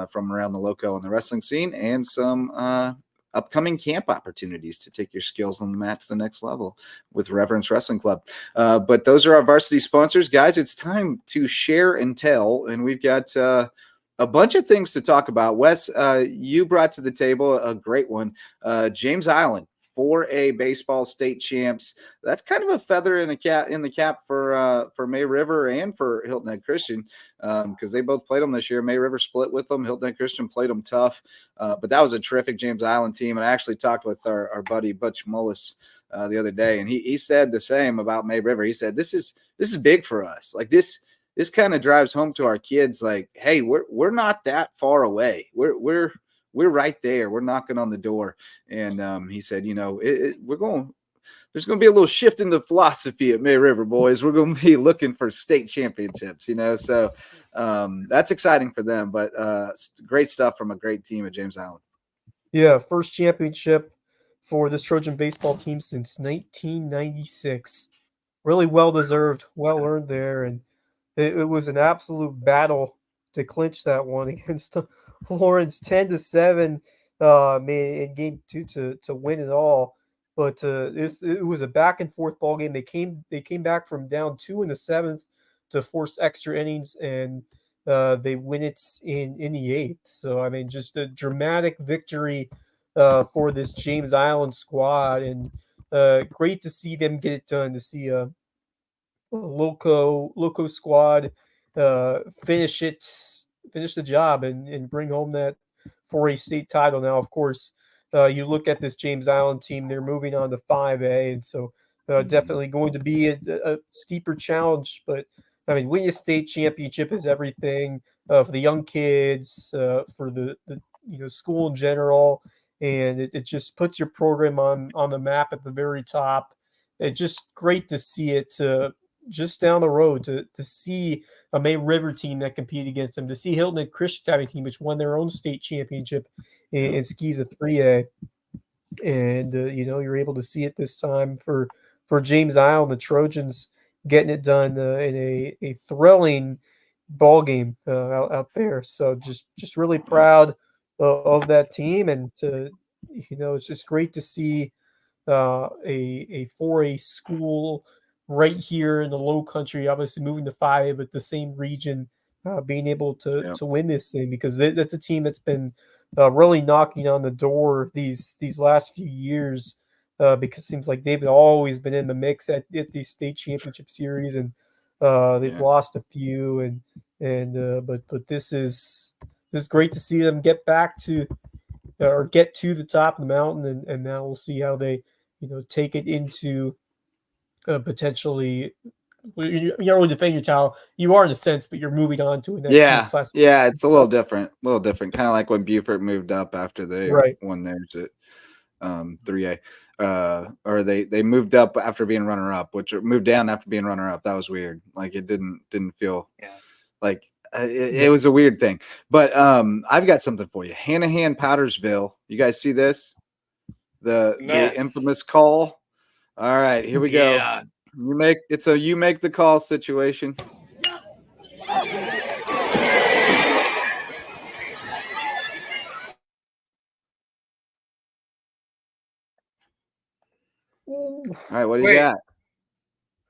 from around the Lowco and the wrestling scene and some upcoming camp opportunities to take your skills on the mat to the next level with Reverence Wrestling Club. But those are our varsity sponsors. Guys, it's time to share and tell, and we've got a bunch of things to talk about. Wes, you brought to the table a great one. James Island, 4A baseball state champs. That's kind of a feather in the cap for May River and for Hilton Head Christian, because they both played them this year. May River split with them. Hilton Head Christian played them tough, but that was a terrific James Island team. And I actually talked with our buddy Butch Mullis the other day, and he said the same about May River. He said this is big for us. Like this kind of drives home to our kids. Like, hey, we're not that far away. We're right there. We're knocking on the door. And he said, there's going to be a little shift in the philosophy at May River, boys. We're going to be looking for state championships, so that's exciting for them. But great stuff from a great team at James Island. Yeah, first championship for this Trojan baseball team since 1996. Really well-deserved, well-earned there. And it was an absolute battle to clinch that one against Lawrence 10-7 in game 2 to win it all. But it was a back and forth ball game. They came back from down 2 in the 7th to force extra innings, and they win it in the 8th. So I mean, just a dramatic victory for this James Island squad, and great to see them get it done. To see a Lowco squad finish the job and bring home that 4A state title. Now, of course, you look at this James Island team, they're moving on to 5A, and so definitely going to be a steeper challenge. But I mean, winning a state championship is everything for the young kids, for the school in general, and it just puts your program on the map at the very top. It's just great to see it just down the road, to see a May River team that competed against them, to see Hilton and Christian team, which won their own state championship in skis at 3A. And, you're able to see it this time for James Island, the Trojans getting it done in a thrilling ball game out there. So just really proud of that team. And, it's just great to see a 4A school right here in the Lowcountry, obviously moving to 5A, but the same region, being able to win this thing, because that's a team that's been really knocking on the door these last few years, because it seems like they've always been in the mix at these state championship series, and they've lost a few, but this is great to see them get back to or get to the top of the mountain, and now we'll see how they take it into potentially you're not really defending your title. You are in a sense, but you're moving on to a next class. Yeah, it's a little different. Kind of like when Beaufort moved up after they won theirs at 3A. Or they moved up after being runner-up, which moved down after being runner-up. That was weird. Like it didn't feel like it was a weird thing. But I've got something for you. Hanahan Powdersville. You guys see this? The infamous call. All right, here we go. You make the call situation. All right, what do you got?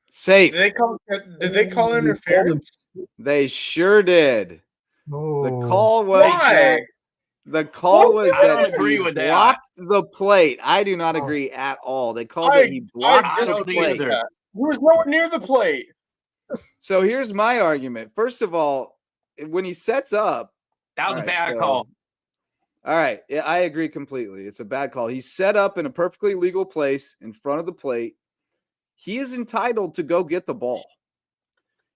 Safe. Did they call interference? They sure did. Oh. The call was that he blocked the plate. I do not agree at all. They called that he blocked the plate. He was nowhere near the plate. So here's my argument. First of all, when he sets up, that was a bad call. All right, yeah, I agree completely. It's a bad call. He's set up in a perfectly legal place in front of the plate. He is entitled to go get the ball.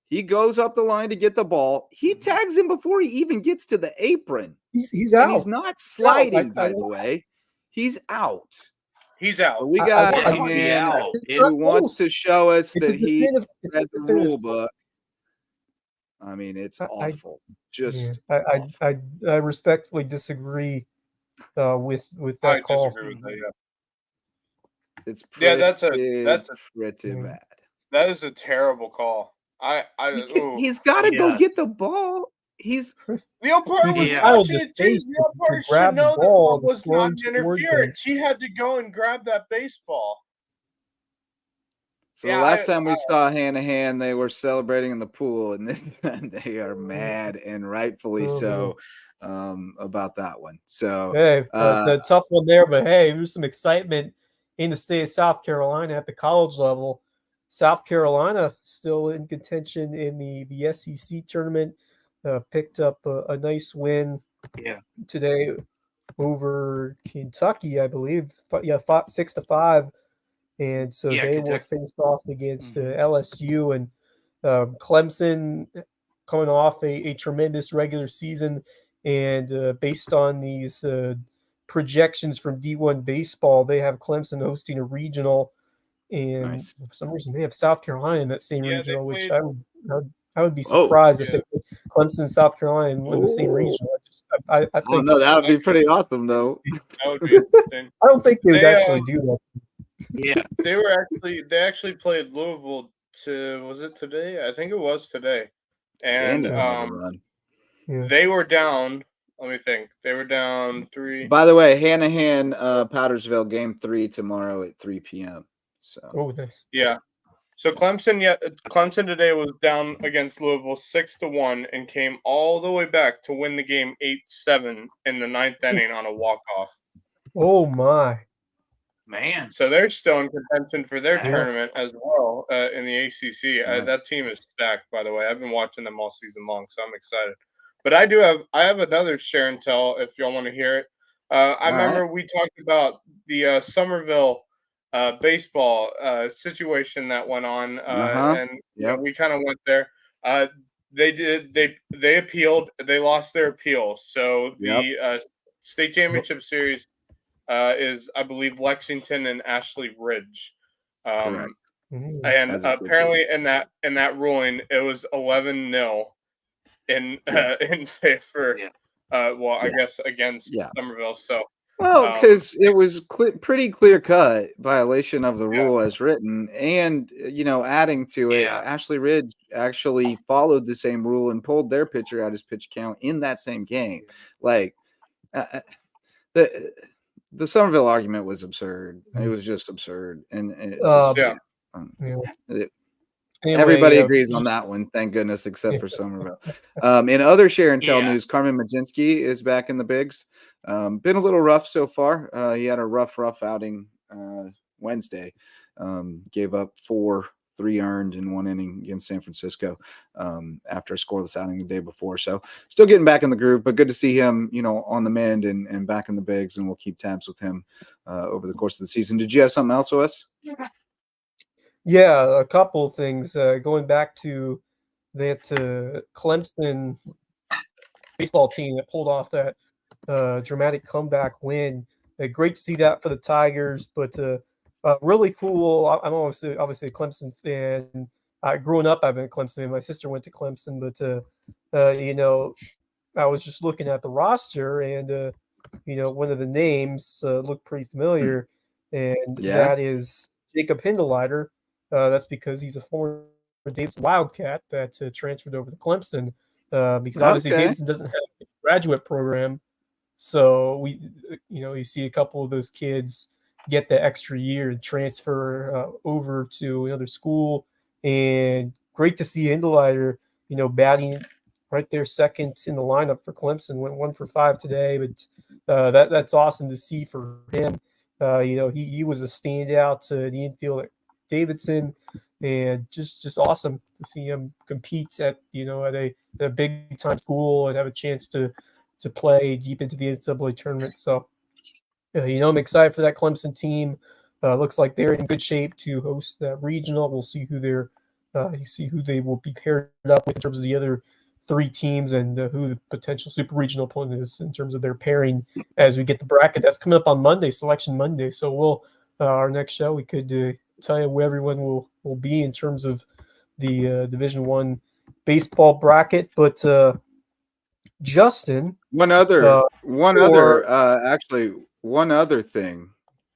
He goes up the line to get the ball. He tags him before he even gets to the apron. He's out. And he's not sliding, by the way. He's out. He's out. We got a man who wants to show us that he read the rule book. I mean, it's awful. I respectfully disagree with that call. Disagree with that, It's pretty, that's pretty bad. That is a terrible call. He's got to go get the ball. The umpire was watching it too. The umpire should know that ball was not interference. He had to go and grab that baseball. So the last time we saw Hanahan, they were celebrating in the pool, and this time they are mad, and rightfully so, about that one. So hey, the tough one there, but hey, there's some excitement in the state of South Carolina at the college level. South Carolina still in contention in the SEC tournament. Picked up a nice win today over Kentucky, I believe. 6-5. And so they will face off against LSU and Clemson, coming off a tremendous regular season. And based on these projections from D1 baseball, they have Clemson hosting a regional. And for some reason, they have South Carolina in that same regional, which I would be surprised if they put Clemson and South Carolina in the same regional. I think that would be pretty awesome, though. That would be interesting. I don't think they would actually do that. Yeah, they actually played Louisville was it today? I think it was today. And they were down. Let me think. They were down 3. By the way, Hanahan Powdersville game 3 tomorrow at 3 p.m. So nice. Yeah. So Clemson today was down against Louisville 6-1 and came all the way back to win the game 8-7 in the 9th inning on a walk-off. Oh my. Man. So they're still in contention for their tournament as well in the ACC. That team is stacked, by the way. I've been watching them all season long, so I'm excited. But I have another share and tell if y'all want to hear it. I remember we talked about the Somerville baseball situation that went on, and we kind of went there. They appealed. They lost their appeal. So the state championship series is, I believe, Lexington and Ashley Ridge. And apparently in that ruling, it was 11-0 in favor. I guess against Somerville. So. Well, because it was pretty clear-cut violation of the rule as written, and adding to it, Ashley Ridge actually followed the same rule and pulled their pitcher out his pitch count in that same game. Like the Somerville argument was absurd. It was just absurd, and everybody agrees on that one. Thank goodness, except for Somerville. In other share and tell news, Carmen Majinski is back in the bigs. Been a little rough so far. He had a rough outing Wednesday. Gave up 3 earned in 1 inning against San Francisco after a scoreless outing the day before. So still getting back in the groove, but good to see him, on the mend and back in the bigs, and we'll keep tabs with him over the course of the season. Did you have something else, Wes? Yeah, a couple of things. Going back to that Clemson baseball team that pulled off that dramatic comeback win. Great to see that for the Tigers, but really cool. I'm obviously a Clemson fan. Growing up, I've been a Clemson fan. My sister went to Clemson, but I was just looking at the roster, and one of the names looked pretty familiar, and that is Jacob Hindeleiter. That's because he's a former Davidson Wildcat that transferred over to Clemson. Because obviously Davidson doesn't have a graduate program, so you see a couple of those kids get the extra year and transfer over to another school, and great to see Hindeleiter, batting right there second in the lineup for Clemson. Went 1 for 5 today, but that's awesome to see for him. He was a standout in the infield at Davidson, and just awesome to see him compete at a big time school and have a chance to play deep into the NCAA tournament. So, I'm excited for that Clemson team. Looks like they're in good shape to host that regional. We'll see who they will be paired up with in terms of the other 3 teams and who the potential super regional opponent is in terms of their pairing as we get the bracket. That's coming up on Monday, Selection Monday. So we'll our next show we could tell you where everyone will be in terms of the Division I baseball bracket. But Justin, one other thing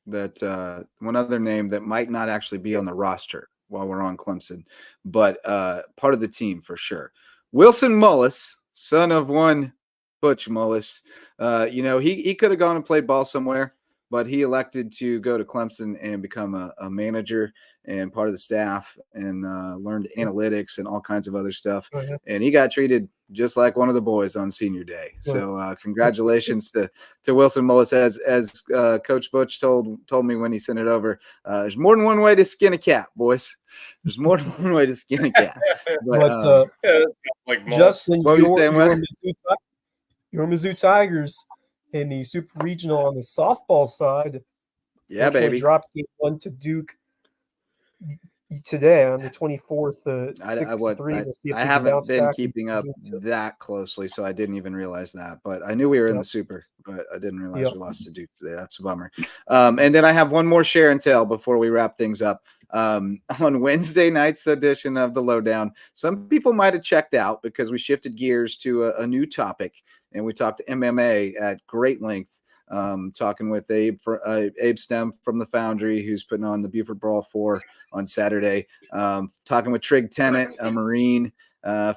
that one other name that might not actually be on the roster while we're on Clemson, but part of the team for sure. Wilson Mullis, son of one Butch Mullis. He could have gone and played ball somewhere, but he elected to go to Clemson and become a manager and part of the staff and learned analytics and all kinds of other stuff. And he got treated just like one of the boys on senior day. So congratulations to Wilson Mullis. As Coach Butch told me when he sent it over, there's more than one way to skin a cat, boys. There's more than one way to skin a cat. But, Justin, your Mizzou Tigers in the Super Regional on the softball side. Yeah, baby. Dropped game 1 to Duke today on the 24th. I haven't been keeping up that closely, so I didn't even realize that. But I knew we were in the Super, but I didn't realize we lost to Duke today. That's a bummer. And then I have one more share and tell before we wrap things up. On Wednesday night's edition of the Lowdown, some people might have checked out because we shifted gears to a new topic, and we talked MMA at great length. Talking with Abe Stem from the Foundry, who's putting on the Buford Brawl 4 on Saturday. Talking with Trig Tennant, a Marine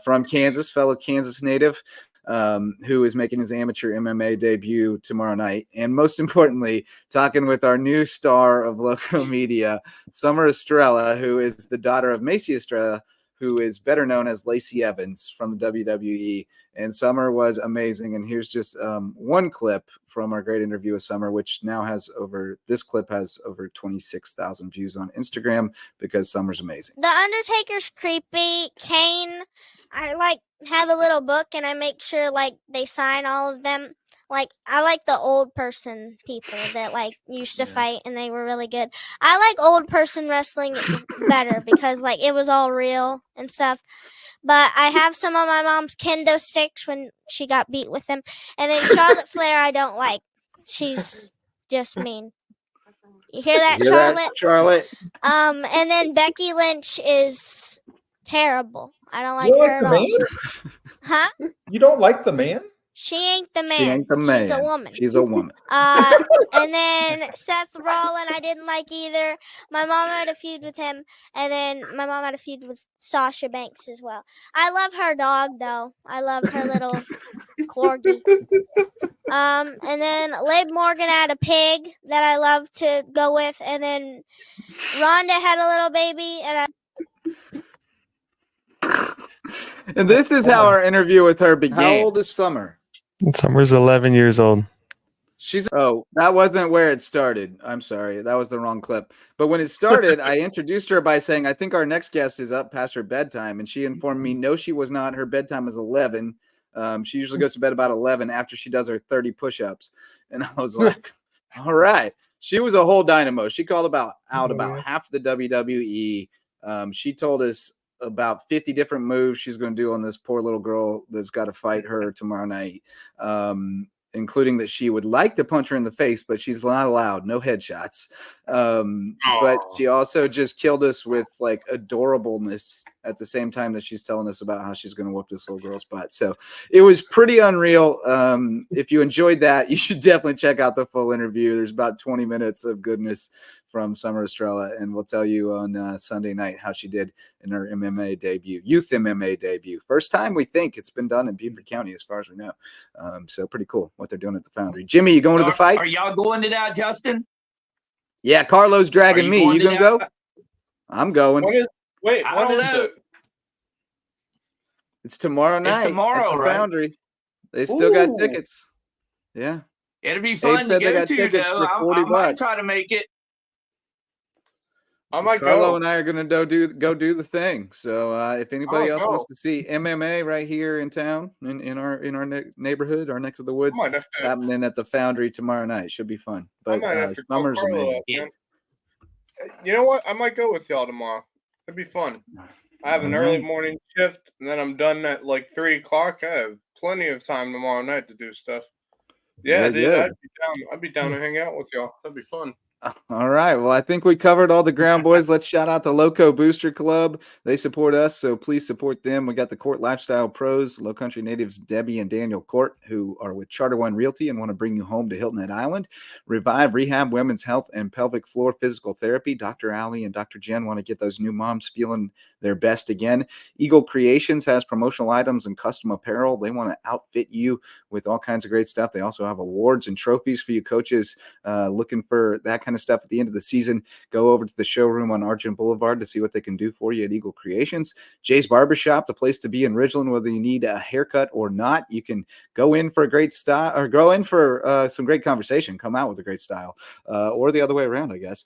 from Kansas, fellow Kansas native, who is making his amateur MMA debut tomorrow night. And most importantly, talking with our new star of Lowco Media, Summer Estrella, who is the daughter of Macy Estrella, who is better known as Lacey Evans from the WWE. And Summer was amazing. And here's just one clip from our great interview with Summer, which now this clip has over 26,000 views on Instagram because Summer's amazing. The Undertaker's creepy. Kane, I have a little book and I make sure they sign all of them. I like the old person people that used to fight and they were really good. I like old person wrestling better because it was all real and stuff. But I have some of my mom's kendo sticks when she got beat with them. And then Charlotte Flair I don't like. She's just mean. You hear that, Charlotte? And then Becky Lynch is terrible. I don't like her at all. Huh? You don't like the man? She ain't the man. She ain't the man. She's a woman. She's a woman. And then Seth Rollins, I didn't like either. My mom had a feud with him, and then my mom had a feud with Sasha Banks as well. I love her dog, though. I love her little corgi. And then Liv Morgan had a pig that I love to go with, and then Rhonda had a little baby, and this is how our interview with her began. How old is Summer? Summer's 11 years old. That wasn't where it started. I'm sorry. That was the wrong clip. But when it started, I introduced her by saying, I think our next guest is up past her bedtime. And she informed me, no, she was not. Her bedtime is 11. She usually goes to bed about 11 after she does her 30 push-ups. And I was like, all right. She was a whole dynamo. She called out about half the WWE. She told us about 50 different moves she's going to do on this poor little girl that's got to fight her tomorrow night, including that she would like to punch her in the face, but she's not allowed. No headshots. But she also just killed us with like adorableness at the same time that she's telling us about how she's going to whoop this little girl's butt. So it was pretty unreal. If you enjoyed that, you should definitely check out the full interview. There's about 20 minutes of goodness from Summer Estrella, and we'll tell you on Sunday night how she did in her MMA debut, youth MMA debut. First time we think it's been done in Beaufort County, as far as we know. So pretty cool what they're doing at the Foundry. Jimmy, you going to the fights? Are y'all going to that, Justin? Yeah, Carlo's dragging me. You gonna go? I'm going. When is it? It's tomorrow night. It's tomorrow, at the right? Foundry. They still got tickets. Yeah. It'll be fun to go to, though. I might try to make it. I might Carlo go. and I are going to go do the thing. So if anybody else wants to see MMA right here in town, in our neighborhood, our neck of the woods, happening at the Foundry tomorrow night, should be fun. But summer's amazing. You know what? I might go with y'all tomorrow. It'd be fun. I have an early morning shift, and then I'm done at like 3:00. I have plenty of time tomorrow night to do stuff. Yeah, dude, I'd be down to hang out with y'all. That'd be fun. All right. Well, I think we covered all the ground, boys. Let's shout out the Lowco Booster Club. They support us, so please support them. We got the Court Lifestyle Pros, Lowcountry natives Debbie and Daniel Court, who are with Charter One Realty and want to bring you home to Hilton Head Island. Revive Rehab, Women's Health, and Pelvic Floor Physical Therapy. Dr. Allie and Dr. Jen want to get those new moms feeling their best again. Eagle Creations has promotional items and custom apparel. They want to outfit you with all kinds of great stuff. They also have awards and trophies for you coaches looking for that kind of stuff at the end of the season. Go over to the showroom on Argent Boulevard to see what they can do for you at Eagle Creations. Jay's Barbershop, the place to be in Ridgeland, whether you need a haircut or not. You can go in for a great style or go in for some great conversation, come out with a great style, or the other way around, I guess.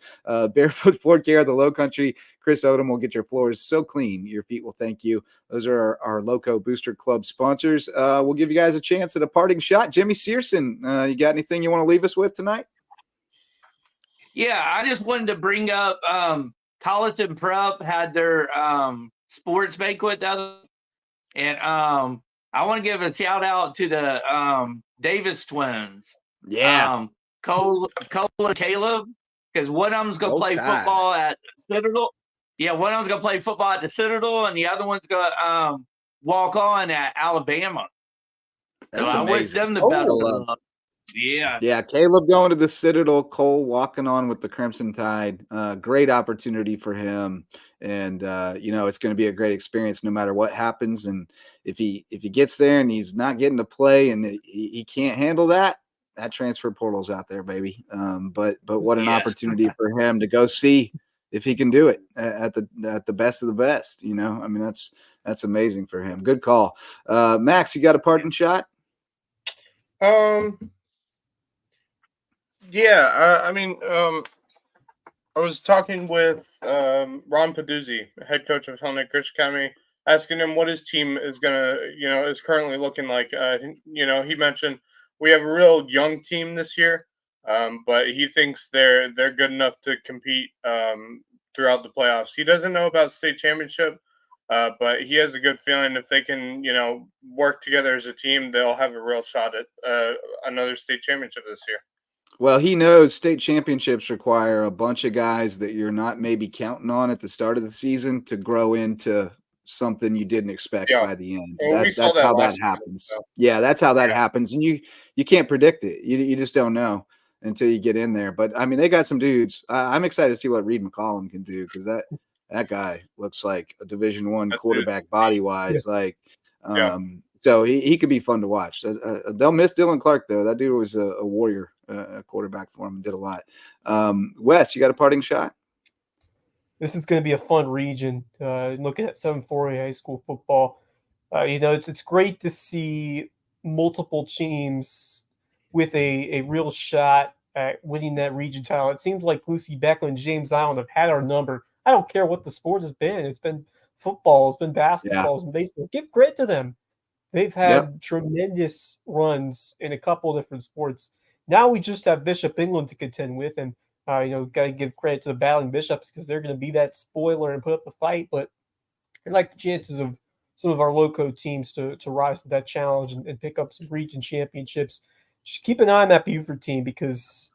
Barefoot Floor Care, the Lowcountry. Chris Odom will get your floors so clean your feet will thank you. Those are our Lowco Booster Club sponsors. We'll give you guys a chance at a parting shot. Jimmy Searson, you got anything you want to leave us with tonight? Yeah, I just wanted to bring up Colleton Prep had their sports banquet, and I want to give a shout out to the Davis twins. Yeah, Cole and Caleb, because one of them's gonna play football at Citadel. Yeah, one of them's gonna play football at the Citadel, and the other one's gonna walk on at Alabama. That's so amazing. I wish them the best of luck. Yeah. Caleb going to the Citadel, Cole walking on with the Crimson Tide. Great opportunity for him, and it's going to be a great experience no matter what happens. And if he gets there and he's not getting to play and he can't handle that transfer portal's out there, baby. But what an opportunity for him to go see if he can do it at the best of the best. I mean that's amazing for him. Good call, Max. You got a parting shot? Yeah, I was talking with Ron Paduzzi, head coach of Helena Christian Academy, asking him what his team is is currently looking like. He mentioned we have a real young team this year, but he thinks they're good enough to compete throughout the playoffs. He doesn't know about state championship, but he has a good feeling if they can, work together as a team, they'll have a real shot at another state championship this year. Well, he knows state championships require a bunch of guys that you're not maybe counting on at the start of the season to grow into something you didn't expect by the end. Well, that's how that happens. So. Yeah, that's how that happens. And you can't predict it. You just don't know until you get in there. But, I mean, they got some dudes. I'm excited to see what Reed McCollum can do because that guy looks like a Division I quarterback body-wise. So he could be fun to watch. They'll miss Dylan Clark, though. That dude was a warrior quarterback for him and did a lot. Wes, you got a parting shot? This is going to be a fun region. Looking at 740 high school football, it's great to see multiple teams with a real shot at winning that region title. It seems like Lucy Beckland and James Island have had our number. I don't care what the sport has been. It's been football. It's been basketball. It's been baseball. Give credit to them. They've had tremendous runs in a couple of different sports. Now we just have Bishop England to contend with, and Got to give credit to the Battling Bishops because they're going to be that spoiler and put up a fight. But I like the chances of some of our Lowco teams to rise to that challenge and pick up some region championships. Just keep an eye on that Buford team because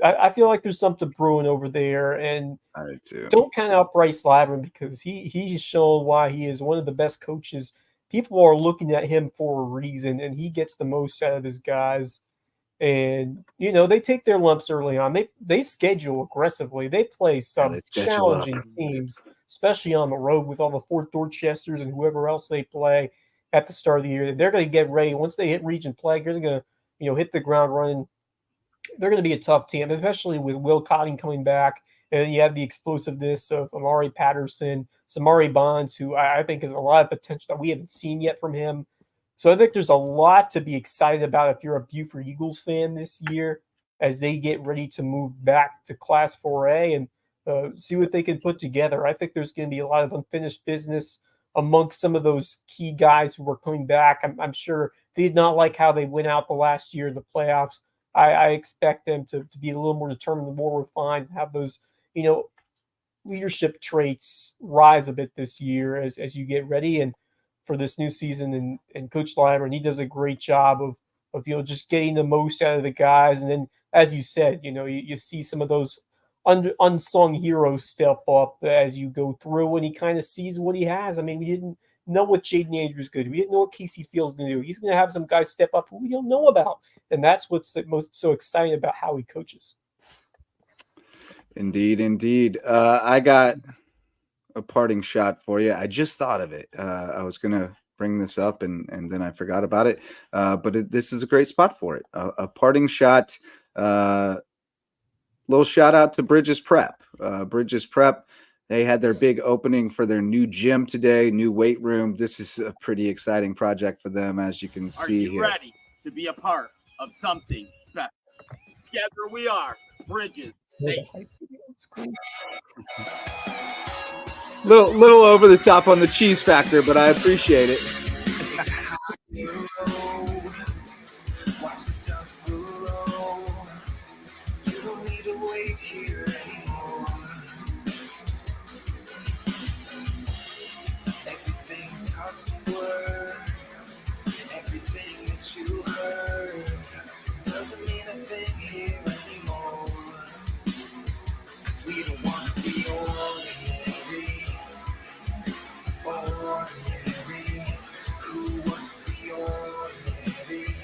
I feel like there's something brewing over there. And I do too. Don't count out Bryce Lavin because he's shown why he is one of the best coaches. People are looking at him for a reason, and he gets the most out of his guys. And they take their lumps early on. They schedule aggressively. They play some challenging teams, especially on the road with all the Fort Dorchesters and whoever else they play at the start of the year. They're going to get ready once they hit region play. They're going to hit the ground running. They're going to be a tough team, especially with Will Cotting coming back. And then you have the explosiveness of Amari Patterson, Samari Bonds, who I think has a lot of potential that we haven't seen yet from him. So I think there's a lot to be excited about if you're a Buford Eagles fan this year as they get ready to move back to Class 4A and see what they can put together. I think there's going to be a lot of unfinished business amongst some of those key guys who are coming back. I'm sure they did not like how they went out the last year in the playoffs. I expect them to be a little more determined, more refined, have those, leadership traits rise a bit this year as you get ready and for this new season. And Coach Lyman, he does a great job of just getting the most out of the guys. And then, as you said, you see some of those unsung heroes step up as you go through, and he kind of sees what he has. I mean, we didn't know what Jaden Andrews could do. We didn't know what Casey Fields going to do. He's going to have some guys step up who we don't know about, and that's what's so exciting about how he coaches. Indeed. I got a parting shot for you. I just thought of it. I was going to bring this up and then I forgot about it. But this is a great spot for it. A parting shot. Little shout out to Bridges Prep. Bridges Prep, they had their big opening for their new gym today, new weight room. This is a pretty exciting project for them, as you can see here. Are you ready to be a part of something special? Together we are, Bridges. Little over the top on the cheese factor, but I appreciate it. Watch the dust below. You don't need to wait here anymore. Everything starts to blur. Everything that you heard doesn't mean a thing here anymore. 'Cause we don't want to be ordinary. Who wants to be ordinary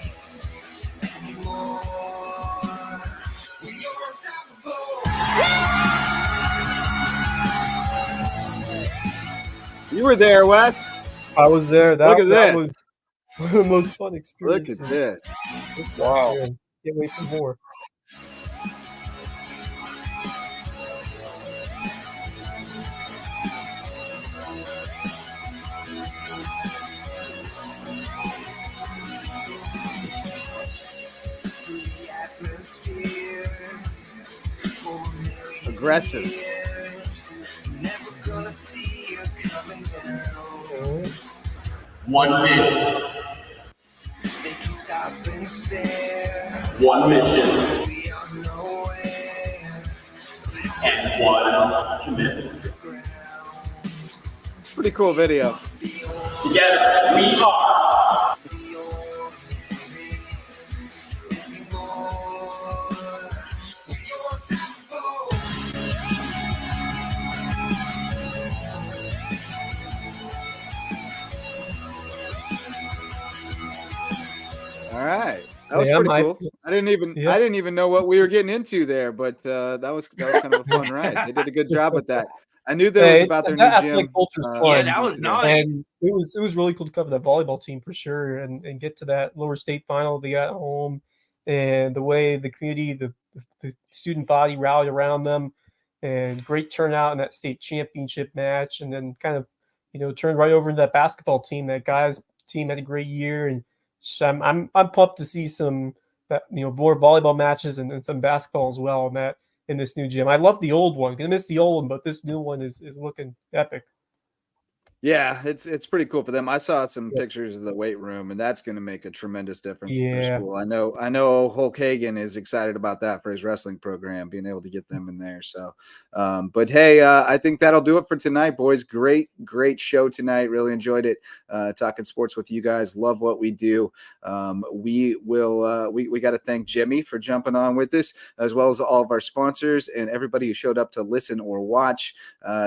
anymore? When you're unstoppable. You were there, Wes. I was there. Look at that this. was one of the most fun experiences. Look at this. Wow. Can't wait for more. Aggressive. Never gonna see you coming down. One vision. They can stop and stare. One mission. We are nowhere. And one commitment. Pretty cool video. Together we are. All right, that was pretty cool. I didn't even know what we were getting into there, but that was kind of a fun ride. They did a good job with that. I knew that it was about their new gym. Yeah, that was nice. And it was really cool to cover that volleyball team for sure, and get to that lower state final they got at home, and the way the community, the student body rallied around them, and great turnout in that state championship match, and then kind of turned right over into that basketball team. That guys team had a great year, and so I'm pumped to see some more volleyball matches and some basketball as well in this new gym. I love the old one. Gonna miss the old one, but this new one is looking epic. Yeah, it's pretty cool for them. I saw some pictures of the weight room, and that's going to make a tremendous difference in their school. I know Hulk Hogan is excited about that for his wrestling program, being able to get them in there. So, but hey, I think that'll do it for tonight, boys. Great show tonight. Really enjoyed it. Talking sports with you guys. Love what we do. We got to thank Jimmy for jumping on with us, as well as all of our sponsors and everybody who showed up to listen or watch.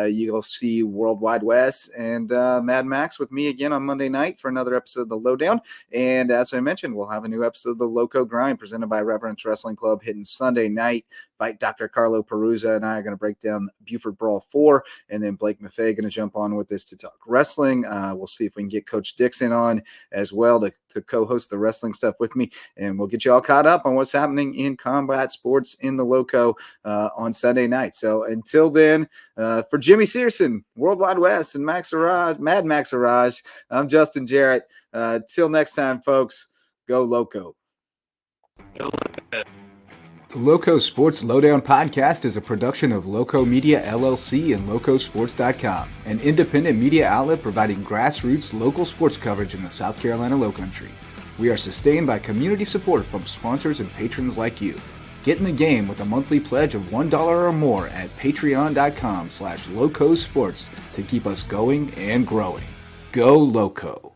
You'll see Worldwide Wes and Mad Max with me again on Monday night for another episode of the Lowdown. And as I mentioned, we'll have a new episode of the Lowco Grind presented by Reverence Wrestling Club hitting Sunday night. Fight Dr. Carlo Perusa and I are going to break down Buford Brawl 4, and then Blake Maffei going to jump on with us to talk wrestling. We'll see if we can get Coach Dixon on as well to co-host the wrestling stuff with me, and we'll get you all caught up on what's happening in combat sports in the Lowco on Sunday night. So until then, for Jimmy Searson, Worldwide West, and Max Arraj, Mad Max Arraj, I'm Justin Jarrett. Till next time, folks, go Lowco. The Lowco Sports Lowdown podcast is a production of Lowco Media LLC and LowcoSports.com, an independent media outlet providing grassroots local sports coverage in the South Carolina Lowcountry. We are sustained by community support from sponsors and patrons like you. Get in the game with a monthly pledge of $1 or more at patreon.com/LowcoSports to keep us going and growing. Go Lowco.